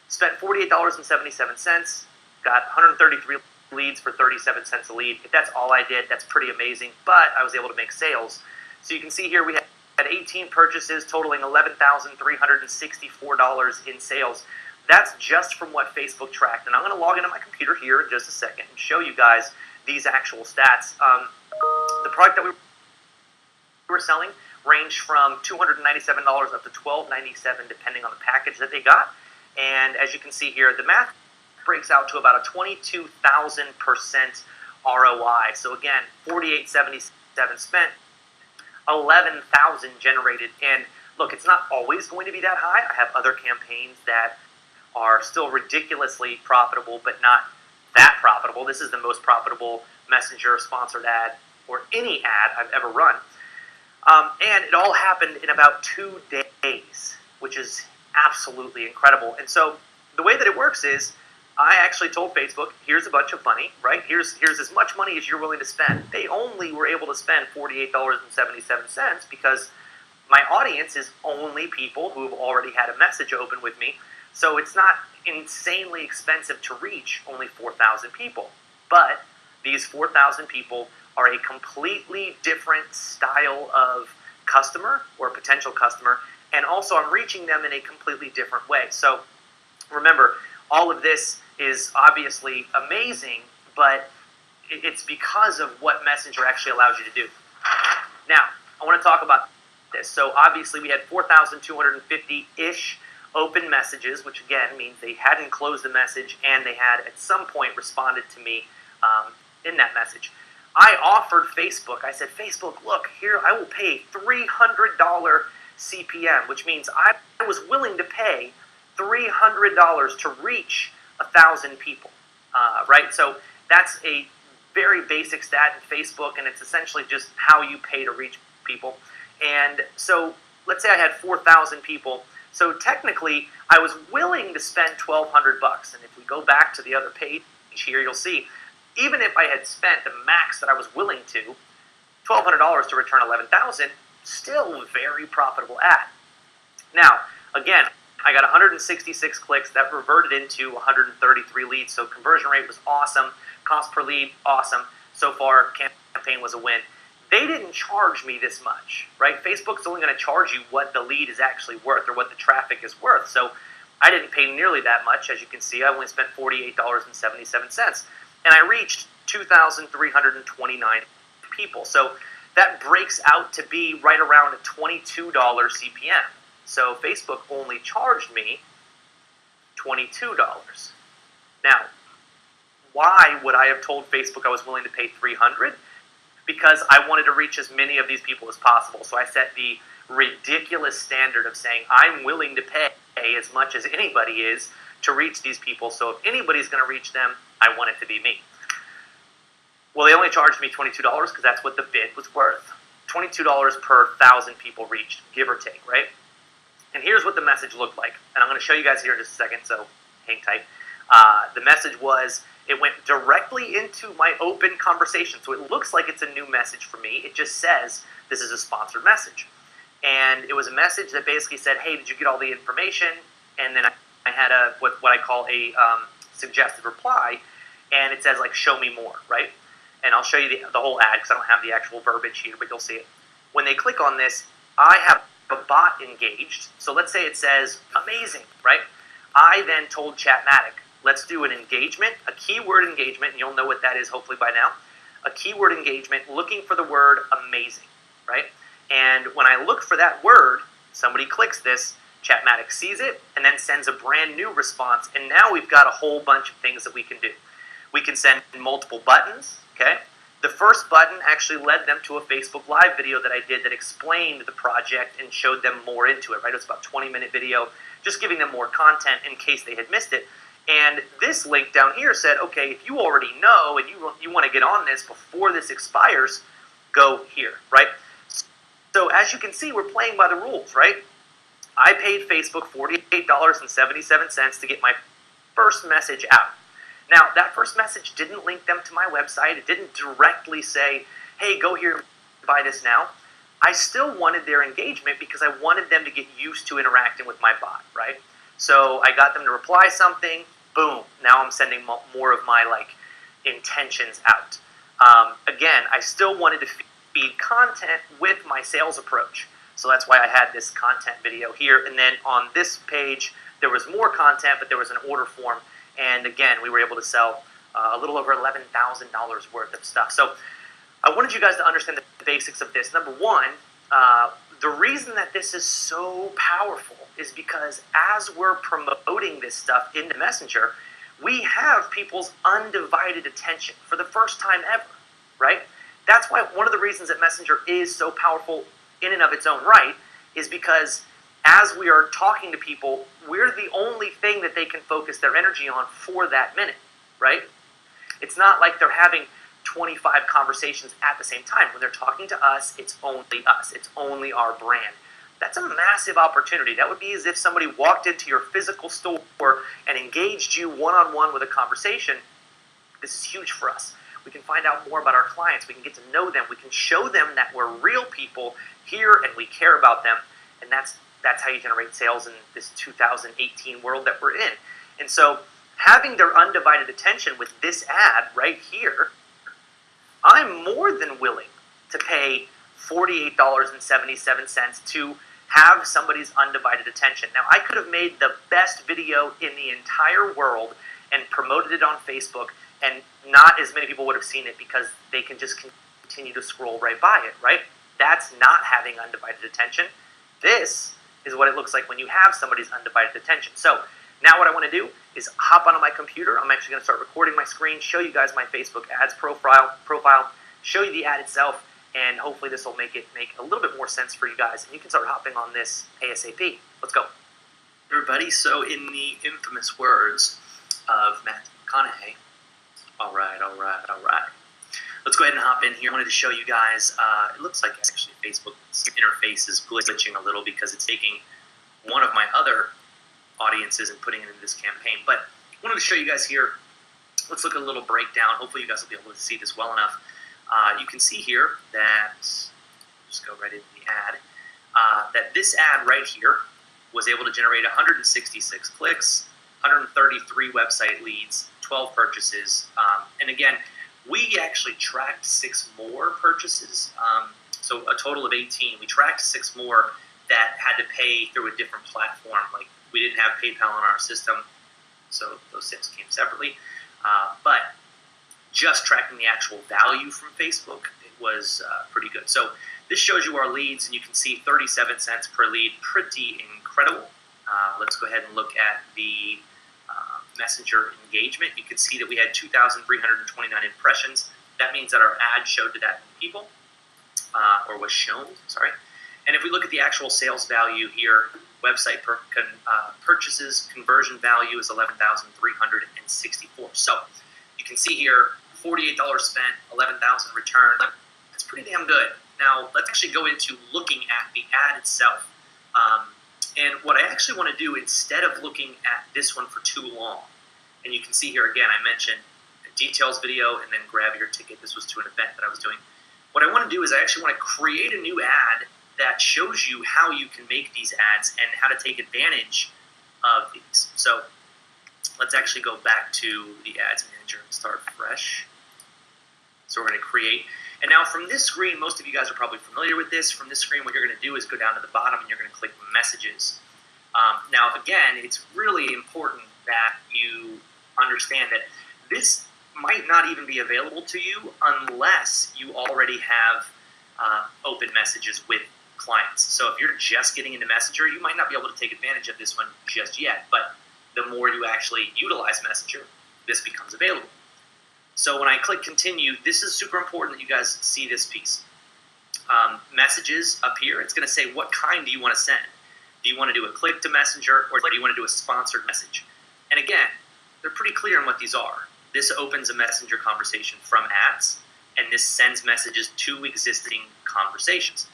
spent $48.77, got 133 leads for 37 cents a lead. If that's all I did, that's pretty amazing, but I was able to make sales. So you can see here we had 18 purchases totaling $11,364 in sales. That's just from what Facebook tracked. And I'm going to log into my computer here in just a second and show you guys these actual stats. The product that we were selling ranged from $297 up to $1,297 depending on the package that they got. And as you can see here, the math breaks out to about a 22,000% ROI. So again, $48.77 spent, 11,000 generated. And look, it's not always going to be that high. I have other campaigns that are still ridiculously profitable, but not that profitable. This is the most profitable Messenger sponsored ad or any ad I've ever run. And it all happened in about 2 days, which is absolutely incredible. And so the way that it works is I actually told Facebook, here's a bunch of money, right? Here's as much money as you're willing to spend. They only were able to spend $48.77 because my audience is only people who have already had a message open with me. So it's not insanely expensive to reach only 4,000 people. But these 4,000 people are a completely different style of customer or potential customer. And also I'm reaching them in a completely different way. So remember, all of this is obviously amazing, but it's because of what Messenger actually allows you to do. Now, I want to talk about this. So obviously we had 4,250-ish open messages, which again means they hadn't closed the message and they had at some point responded to me in that message. I offered Facebook, I said, Facebook, look, here I will pay $300 CPM, which means I was willing to pay $300 to reach 1,000 people, right? So that's a very basic stat in Facebook, and it's essentially just how you pay to reach people. And so let's say I had 4,000 people. So technically, I was willing to spend $1,200. And if we go back to the other page here, you'll see, even if I had spent the max that I was willing to, $1,200 to return 11,000, still a very profitable ad. Now, again, I got 166 clicks. That reverted into 133 leads. So conversion rate was awesome. Cost per lead, awesome. So far, campaign was a win. They didn't charge me this much, right? Facebook's only going to charge you what the lead is actually worth or what the traffic is worth. So I didn't pay nearly that much. As you can see, I only spent $48.77. And I reached 2,329 people. So that breaks out to be right around a $22 CPM. So Facebook only charged me $22. Now, why would I have told Facebook I was willing to pay $300? Because I wanted to reach as many of these people as possible. So I set the ridiculous standard of saying I'm willing to pay as much as anybody is to reach these people. So if anybody's going to reach them, I want it to be me. Well, they only charged me $22 because that's what the bid was worth. $22 per 1,000 people reached, give or take, right? And here's what the message looked like. And I'm going to show you guys here in just a second, so hang tight. The message was, It went directly into my open conversation. So it looks like it's a new message for me. It just says this is a sponsored message. And it was a message that basically said, hey, did you get all the information? And then I had a what I call a suggested reply. And it says, like, show me more, right? And I'll show you the whole ad because I don't have the actual verbiage here, but you'll see it. When they click on this, I have a bot engaged. So let's say it says, amazing, right? I then told Chatmatic, let's do an engagement, a keyword engagement, and you'll know what that is hopefully by now. A keyword engagement looking for the word amazing, right? And when I look for that word, somebody clicks this, Chatmatic sees it, and then sends a brand new response. And now we've got a whole bunch of things that we can do. We can send multiple buttons, okay? The first button actually led them to a Facebook Live video that I did that explained the project and showed them more into it, right? It was about a 20-minute video, just giving them more content in case they had missed it. And this link down here said, okay, if you already know and you want to get on this before this expires, go here, right? So as you can see, we're playing by the rules, right? I paid Facebook $48.77 to get my first message out. Now, that first message didn't link them to my website. It didn't directly say, hey, go here, buy this now. I still wanted their engagement because I wanted them to get used to interacting with my bot, right? So I got them to reply something, boom. Now I'm sending more of my intentions out. Again, I still wanted to feed content with my sales approach. So that's why I had this content video here. And then on this page, there was more content, but there was an order form. And again, we were able to sell a little over $11,000 worth of stuff. So I wanted you guys to understand the basics of this. Number one, the reason that this is so powerful is because as we're promoting this stuff into Messenger, we have people's undivided attention for the first time ever, right? That's why one of the reasons that Messenger is so powerful in and of its own right is because as we are talking to people, we're the only thing that they can focus their energy on for that minute, right? It's not like they're having 25 conversations at the same time. When they're talking to us, it's only us. It's only our brand. That's a massive opportunity. That would be as if somebody walked into your physical store and engaged you one-on-one with a conversation. This is huge for us. We can find out more about our clients. We can get to know them. We can show them that we're real people here and we care about them. And that's how you generate sales in this 2018 world that we're in. And so having their undivided attention with this ad right here, I'm more than willing to pay $48.77 to have somebody's undivided attention. Now, I could have made the best video in the entire world and promoted it on Facebook, and not as many people would have seen it because they can just continue to scroll right by it, right? That's not having undivided attention. This is what it looks like when you have somebody's undivided attention. So now what I want to do is hop onto my computer. I'm actually going to start recording my screen, show you guys my Facebook ads profile, show you the ad itself, and hopefully this will make a little bit more sense for you guys, and you can start hopping on this ASAP. Let's go. Everybody, so in the infamous words of Matthew McConaughey, all right. Let's go ahead and hop in here. I wanted to show you guys, it looks like actually Facebook's interface is glitching a little because it's taking one of my other audiences and putting it into this campaign. But I wanted to show you guys here, let's look at a little breakdown. Hopefully you guys will be able to see this well enough. You can see here that, just go right into the ad, that this ad right here was able to generate 166 clicks, 133 website leads, 12 purchases, and again, we actually tracked 6 more purchases, so a total of 18. We tracked 6 more that had to pay through a different platform. Like, we didn't have PayPal in our system, so those 6 came separately. But just tracking the actual value from Facebook, it was pretty good. So this shows you our leads, and you can see 37 cents per lead, pretty incredible. Let's go ahead and look at the Messenger engagement. You can see that we had 2,329 impressions. That means that our ad showed to that many people, or was shown, sorry. And if we look at the actual sales value here, website purchases, conversion value is $11,364. So you can see here, $48 spent, $11,000 returned. That's pretty damn good. Now, let's actually go into looking at the ad itself. And what I actually want to do, instead of looking at this one for too long, and you can see here again, I mentioned details video and then grab your ticket. This was to an event that I was doing. What I want to do is I actually want to create a new ad that shows you how you can make these ads and how to take advantage of these. So let's actually go back to the Ads Manager and start fresh. So we're going to create. And now from this screen, most of you guys are probably familiar with this. From this screen, what you're going to do is go down to the bottom and you're going to click Messages. Now, again, it's really important that you understand that this might not even be available to you unless you already have open messages with clients. So if you're just getting into Messenger, you might not be able to take advantage of this one just yet. But the more you actually utilize Messenger, this becomes available. So when I click continue, this is super important that you guys see this piece. Messages up here, it's going to say what kind do you want to send. Do you want to do a click to Messenger or do you want to do a sponsored message? And again, they're pretty clear on what these are. This opens a Messenger conversation from ads, and this sends messages to existing conversations.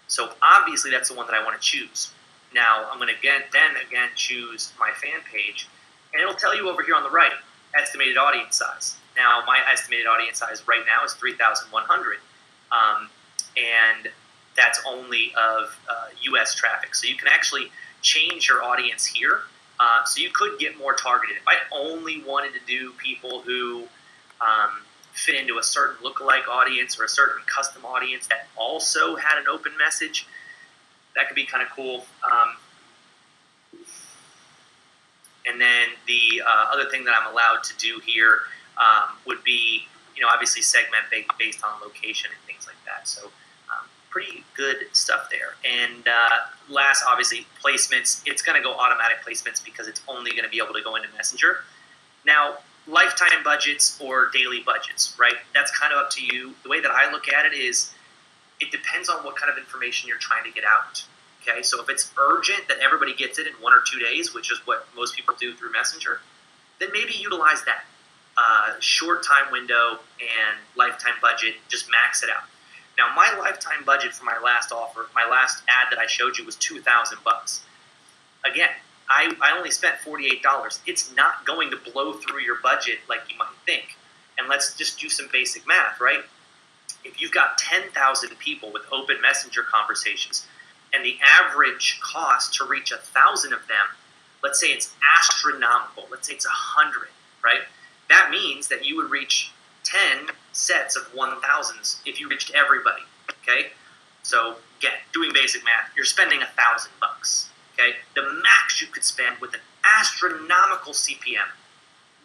So obviously that's the one that I want to choose. Now I'm going to again choose my fan page, and it'll tell you over here on the right, estimated audience size. Now my estimated audience size right now is 3,100, and that's only of U.S. traffic. So you can actually change your audience here. So you could get more targeted. If I only wanted to do people who fit into a certain lookalike audience or a certain custom audience that also had an open message, that could be kind of cool. And then the other thing that I'm allowed to do here would be, obviously segment based on location and things like that. So pretty good stuff there. And last, obviously, placements. It's going to go automatic placements because it's only going to be able to go into Messenger. Now, lifetime budgets or daily budgets, right? That's kind of up to you. The way that I look at it is it depends on what kind of information you're trying to get out. Okay, so if it's urgent that everybody gets it in 1 or 2 days, which is what most people do through Messenger, then maybe utilize that. Short time window and lifetime budget, just max it out. Now, my lifetime budget for my last offer, my last ad that I showed you was $2,000. Again, I only spent $48. It's not going to blow through your budget like you might think. And let's just do some basic math, right? If you've got 10,000 people with open Messenger conversations, and the average cost to reach 1,000 of them, let's say it's astronomical. Let's say it's 100, right? That means that you would reach 10 sets of 1,000s if you reached everybody, okay? So again, doing basic math, you're spending $1,000, okay? The max you could spend with an astronomical CPM,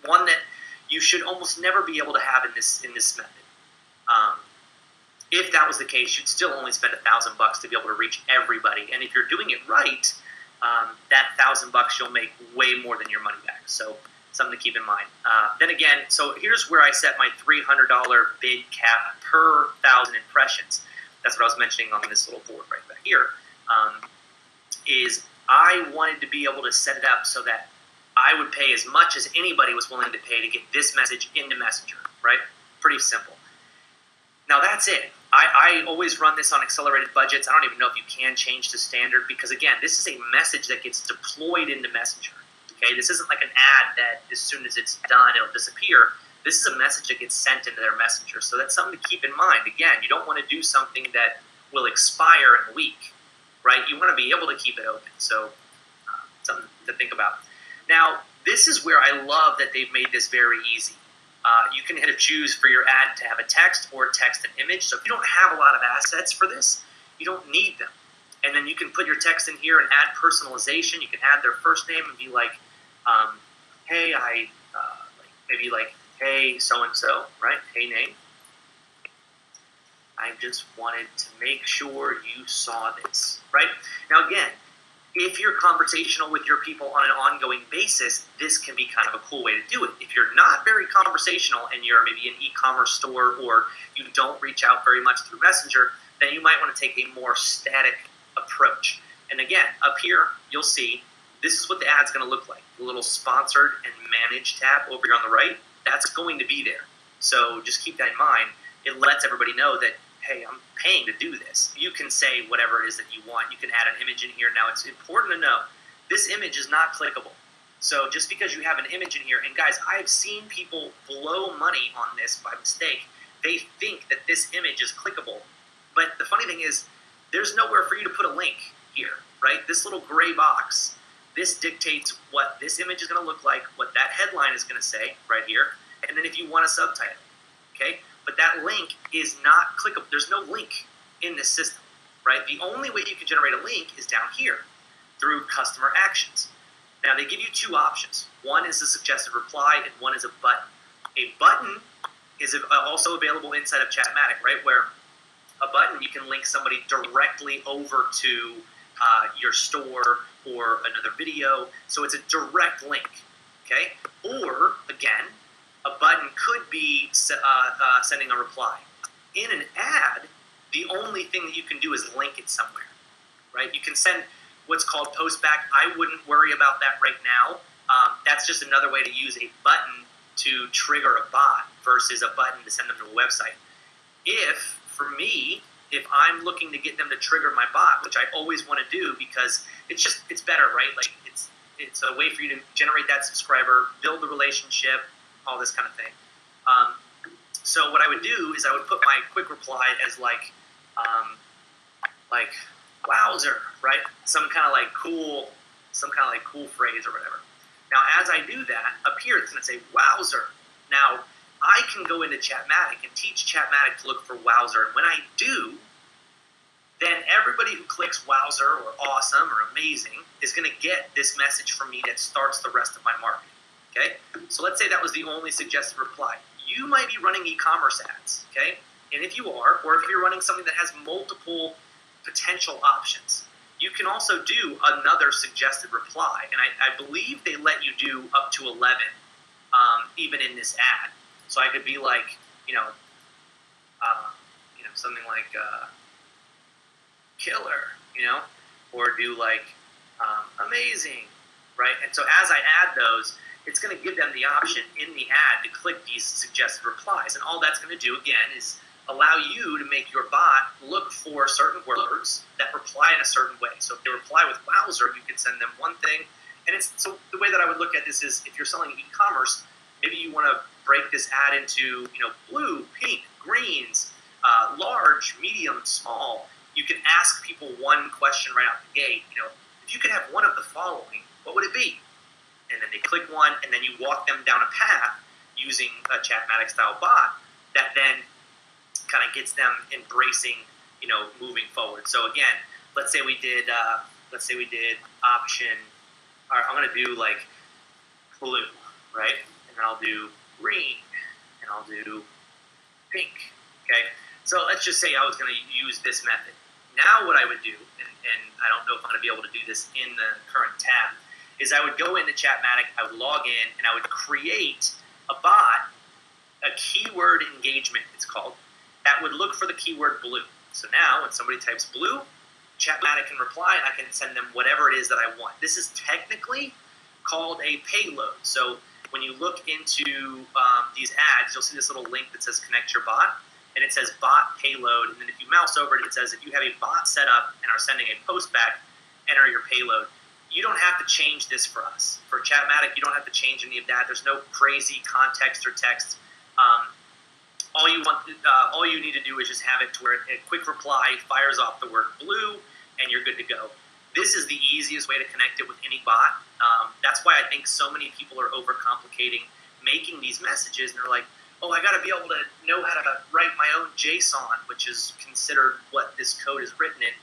one that you should almost never be able to have in this method. If that was the case, you'd still only spend $1,000 to be able to reach everybody. And if you're doing it right, that $1,000 you'll make way more than your money back. So something to keep in mind. Then again, so here's where I set my $300 bid cap per 1,000 impressions. That's what I was mentioning on this little board right back here. Is I wanted to be able to set it up so that I would pay as much as anybody was willing to pay to get this message into Messenger, right? Pretty simple. Now that's it. I always run this on accelerated budgets. I don't even know if you can change to standard because, again, this is a message that gets deployed into Messenger. Okay, this isn't like an ad that as soon as it's done, it'll disappear. This is a message that gets sent into their Messenger. So that's something to keep in mind. Again, you don't want to do something that will expire in a week, right? You want to be able to keep it open. So something to think about. Now, this is where I love that they've made this very easy. You can hit a choose for your ad to have a text or text and image. So if you don't have a lot of assets for this, you don't need them. And then you can put your text in here and add personalization. You can add their first name and be like, hey, maybe like, hey, so-and-so, right? Hey, name. I just wanted to make sure you saw this, right? Now, again, if you're conversational with your people on an ongoing basis, this can be kind of a cool way to do it. If you're not very conversational and you're maybe an e-commerce store or you don't reach out very much through Messenger, then you might want to take a more static approach. And again, up here, you'll see this is what the ad's going to look like. The little sponsored and managed tab over here on the right, that's going to be there. So just keep that in mind. It lets everybody know that, hey, I'm paying to do this. You can say whatever it is that you want. You can add an image in here. Now, it's important to know this image is not clickable. So just because you have an image in here, and guys, I have seen people blow money on this by mistake. They think that this image is clickable. But the funny thing is, there's nowhere for you to put a link here, right? This little gray box, this dictates what this image is going to look like, what that headline is going to say right here, and then if you want a subtitle, okay? But that link is not clickable. There's no link in this system, right? The only way you can generate a link is down here through customer actions. Now, they give you two options. One is a suggested reply, and one is a button. A button is also available inside of Chatmatic, right? Where a button, you can link somebody directly over to your store or another video. So it's a direct link, okay? Or, again, a button could be sending a reply. In an ad, the only thing that you can do is link it somewhere, right? You can send what's called postback. I wouldn't worry about that right now. That's just another way to use a button to trigger a bot versus a button to send them to a website. For me, if I'm looking to get them to trigger my bot, which I always want to do because it's better, right? Like it's a way for you to generate that subscriber, build the relationship, all this kind of thing. So what I would do is I would put my quick reply as like wowzer, right? Some kind of like cool phrase or whatever. Now, as I do that, up here it's going to say wowzer. Now, I can go into Chatmatic and teach Chatmatic to look for wowzer. And when I do, then everybody who clicks wowzer or awesome or amazing is going to get this message from me that starts the rest of my marketing. Okay? So let's say that was the only suggested reply. You might be running e-commerce ads, okay? And if you are, or if you're running something that has multiple potential options, you can also do another suggested reply. And I believe they let you do up to 11, even in this ad. So I could be like, something like killer, or do like amazing, right? And so as I add those, it's going to give them the option in the ad to click these suggested replies. And all that's going to do, again, is allow you to make your bot look for certain words that reply in a certain way. So if they reply with wowzer, you can send them one thing. And so the way that I would look at this is if you're selling e-commerce, maybe you want to break this ad into, blue, pink, greens, large, medium, small. You can ask people one question right out the gate. If you could have one of the following, what would it be? And then they click one, and then you walk them down a path using a Chatmatic style bot that then kind of gets them embracing, moving forward. So again, let's say we did option. All right, I'm gonna do like blue, right? And then I'll do green, and I'll do pink. Okay. So let's just say I was gonna use this method. Now what I would do, and I don't know if I'm gonna be able to do this in the current tab, is I would go into Chatmatic, I would log in, and I would create a bot, a keyword engagement, it's called, that would look for the keyword blue. So now when somebody types blue, Chatmatic can reply, and I can send them whatever it is that I want. This is technically called a payload. So when you look into these ads, you'll see this little link that says connect your bot, and it says bot payload. And then if you mouse over it, it says if you have a bot set up and are sending a post back, enter your payload. You don't have to change this for us. For Chatmatic, you don't have to change any of that. There's no crazy context or text. All you need to do is just have it to where a quick reply fires off the word blue, and you're good to go. This is the easiest way to connect it with any bot. That's why I think so many people are overcomplicating making these messages, and they're like, oh, I got to be able to know how to write my own JSON, which is considered what this code is written in.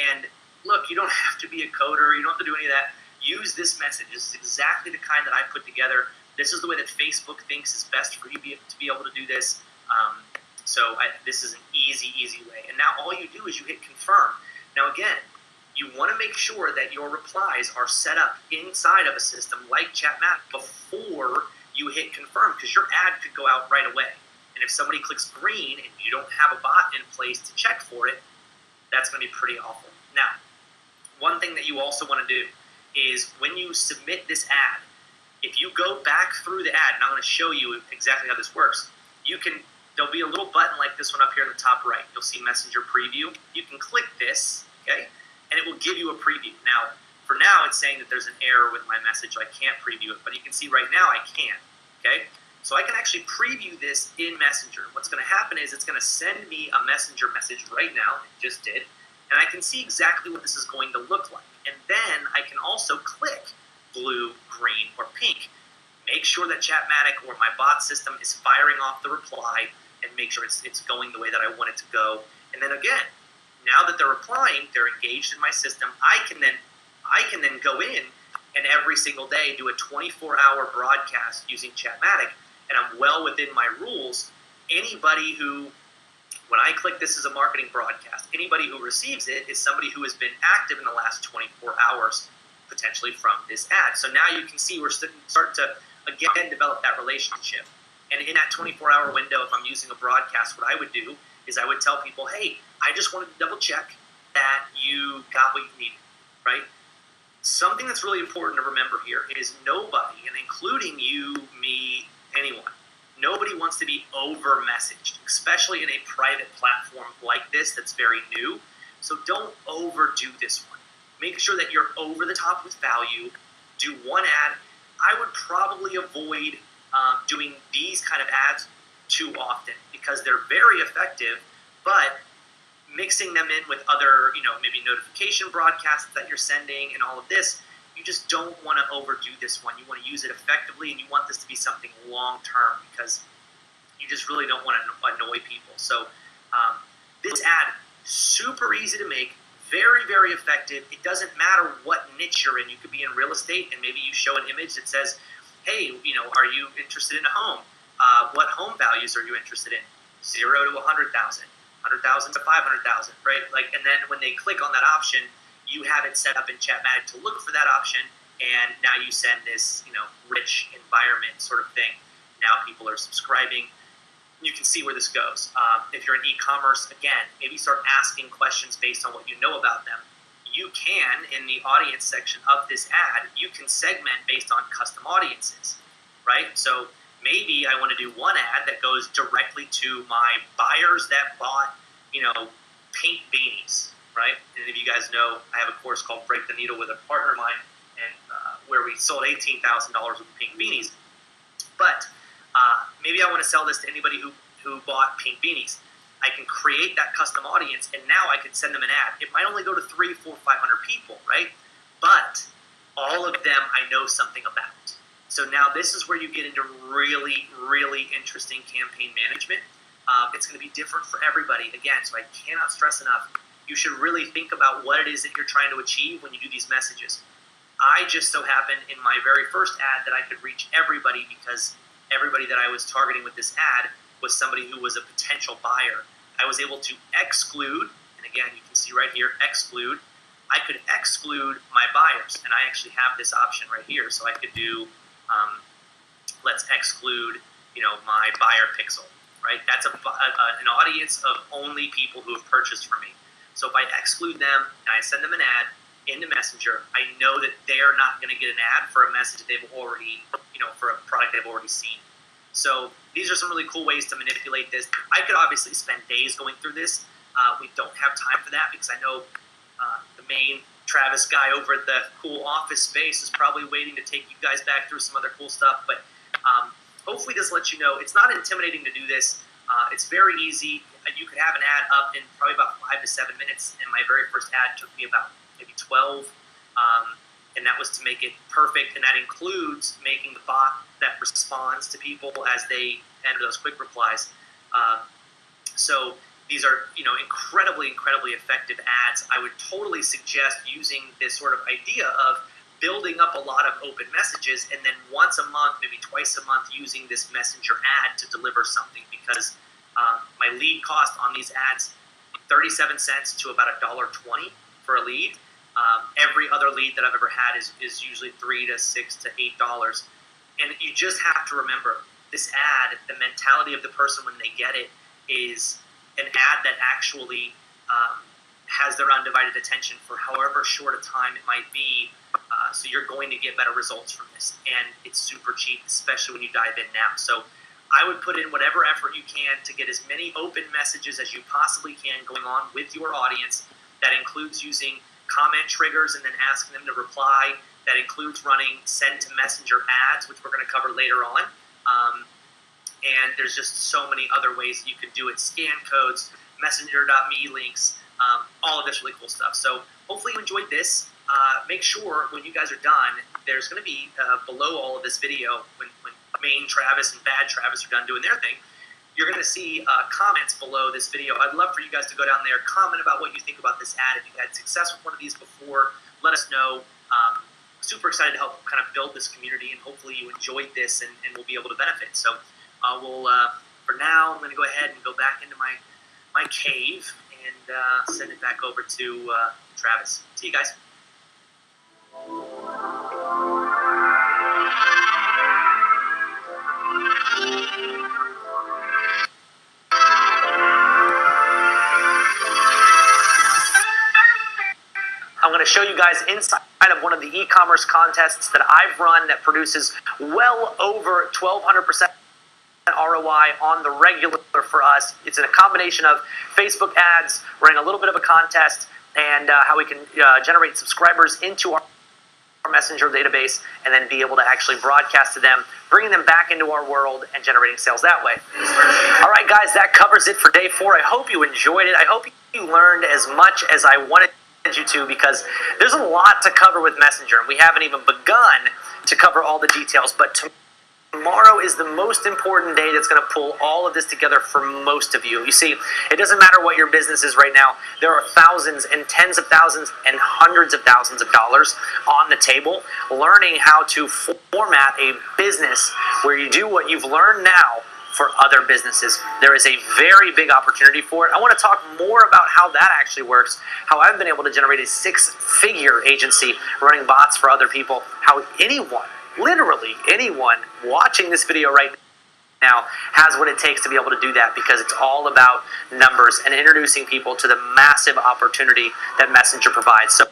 And look, you don't have to be a coder. You don't have to do any of that. Use this message. This is exactly the kind that I put together. This is the way that Facebook thinks is best for you to be able to do this. This is an easy way. And now all you do is you hit confirm. Now again, you want to make sure that your replies are set up inside of a system like Chatmatic before you hit confirm, because your ad could go out right away. And if somebody clicks green and you don't have a bot in place to check for it, that's going to be pretty awful. Now, one thing that you also want to do is when you submit this ad, if you go back through the ad, and I'm going to show you exactly how this works, there'll be a little button like this one up here in the top right. You'll see Messenger Preview. You can click this, okay, and it will give you a preview. Now, For now, it's saying that there's an error with my message, so I can't preview it. But you can see right now I can. Okay, so I can actually preview this in Messenger. What's going to happen is it's going to send me a Messenger message right now. It just did. And I can see exactly what this is going to look like. And then I can also click blue, green, or pink. Make sure that Chatmatic or my bot system is firing off the reply and make sure it's going the way that I want it to go. And then again, now that they're replying, they're engaged in my system, I can then go in and every single day do a 24-hour broadcast using Chatmatic, and I'm well within my rules. Anybody who, when I click this as a marketing broadcast, anybody who receives it is somebody who has been active in the last 24 hours, potentially from this ad. So now you can see we're starting to, again, develop that relationship. And in that 24-hour window, if I'm using a broadcast, what I would do is I would tell people, hey, I just wanted to double check that you got what you needed, right? Something that's really important to remember here is nobody, and including you, me, anyone, nobody wants to be over-messaged, especially in a private platform like this that's very new. So don't overdo this one. Make sure that you're over the top with value. Do one ad. I would probably avoid doing these kind of ads too often because they're very effective, but mixing them in with other, maybe notification broadcasts that you're sending and all of this, you just don't want to overdo this one. You want to use it effectively, and you want this to be something long-term because you just really don't want to annoy people. So this ad, super easy to make, very, very effective. It doesn't matter what niche you're in. You could be in real estate, and maybe you show an image that says, hey, are you interested in a home? What home values are you interested in? 0 to 100,000, 100,000 to 500,000, right? And then when they click on that option, you have it set up in Chatmatic to look for that option, and now you send this, rich environment sort of thing. Now people are subscribing. You can see where this goes. If you're in e-commerce, again, maybe start asking questions based on what you know about them. You can, in the audience section of this ad, you can segment based on custom audiences, right? So maybe I want to do one ad that goes directly to my buyers that bought, pink beanies, right? And if you guys know, I have a course called Break the Needle with a partner of mine, and where we sold $18,000 with pink beanies. But maybe I want to sell this to anybody who bought pink beanies. I can create that custom audience, and now I can send them an ad. It might only go to 300, 400, 500 people, right? But all of them I know something about. So now this is where you get into really, really interesting campaign management. It's going to be different for everybody. Again, so I cannot stress enough, you should really think about what it is that you're trying to achieve when you do these messages. I just so happened in my very first ad that I could reach everybody because everybody that I was targeting with this ad was somebody who was a potential buyer. I was able to exclude, and again, you can see right here, exclude. I could exclude my buyers, and I actually have this option right here. So I could do, let's exclude, my buyer pixel, right? That's an audience of only people who have purchased from me. So if I exclude them and I send them an ad into Messenger, I know that they're not going to get an ad for a message that they've already, for a product they've already seen. So these are some really cool ways to manipulate this. I could obviously spend days going through this. We don't have time for that because I know the main Travis guy over at the cool office space is probably waiting to take you guys back through some other cool stuff. But hopefully this lets you know it's not intimidating to do this. It's very easy. You could have an ad up in probably about 5 to 7 minutes, and my very first ad took me about maybe 12. And that was to make it perfect, and that includes making the bot that responds to people as they enter those quick replies. So these are, incredibly, incredibly effective ads. I would totally suggest using this sort of idea of building up a lot of open messages, and then once a month, maybe twice a month, using this messenger ad to deliver something, because my lead cost on these ads, 37 cents to about $1.20 for a lead. Every other lead that I've ever had is usually $3 to $6 to $8. And you just have to remember, this ad, the mentality of the person when they get it is an ad that actually has their undivided attention for however short a time it might be. So you're going to get better results from this. And it's super cheap, especially when you dive in now. So I would put in whatever effort you can to get as many open messages as you possibly can going on with your audience. That includes using comment triggers and then asking them to reply. That includes running send to messenger ads, which we're going to cover later on. And there's just so many other ways you can do it. Scan codes, messenger.me links, all of this really cool stuff. So hopefully you enjoyed this. Make sure when you guys are done, there's going to be below all of this video, when main Travis and bad Travis are done doing their thing, you're going to see comments below this video. I'd love for you guys to go down there, comment about what you think about this ad. If you've had success with one of these before, let us know. Super excited to help kind of build this community, and hopefully you enjoyed this and will be able to benefit. So for now, I'm going to go ahead and go back into my cave and send it back over to Travis. See you guys. I'm going to show you guys inside of one of the e-commerce contests that I've run that produces well over 1,200% ROI on the regular for us. It's in a combination of Facebook ads, running a little bit of a contest, and how we can generate subscribers into our Messenger database and then be able to actually broadcast to them, bringing them back into our world and generating sales that way. All right, guys, that covers it for day 4. I hope you enjoyed it. I hope you learned as much as I wanted you to, because there's a lot to cover with Messenger, and we haven't even begun to cover all the details. But tomorrow is the most important day that's going to pull all of this together for most of you. You see, it doesn't matter what your business is right now. There are thousands and tens of thousands and hundreds of thousands of dollars on the table. Learning how to format a business where you do what you've learned now for other businesses. There is a very big opportunity for it. I want to talk more about how that actually works, how I've been able to generate a 6-figure agency running bots for other people, how anyone, literally anyone watching this video right now has what it takes to be able to do that, because it's all about numbers and introducing people to the massive opportunity that Messenger provides. So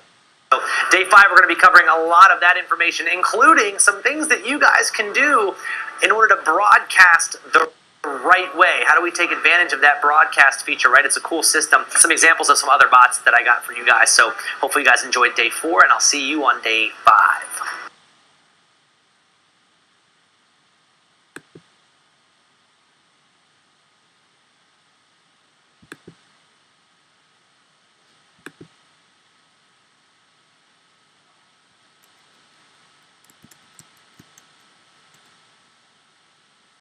day 5, we're going to be covering a lot of that information, including some things that you guys can do in order to broadcast the right way. How do we take advantage of that broadcast feature, right? It's a cool system. Some examples of some other bots that I got for you guys. So hopefully you guys enjoyed day 4, and I'll see you on day 5.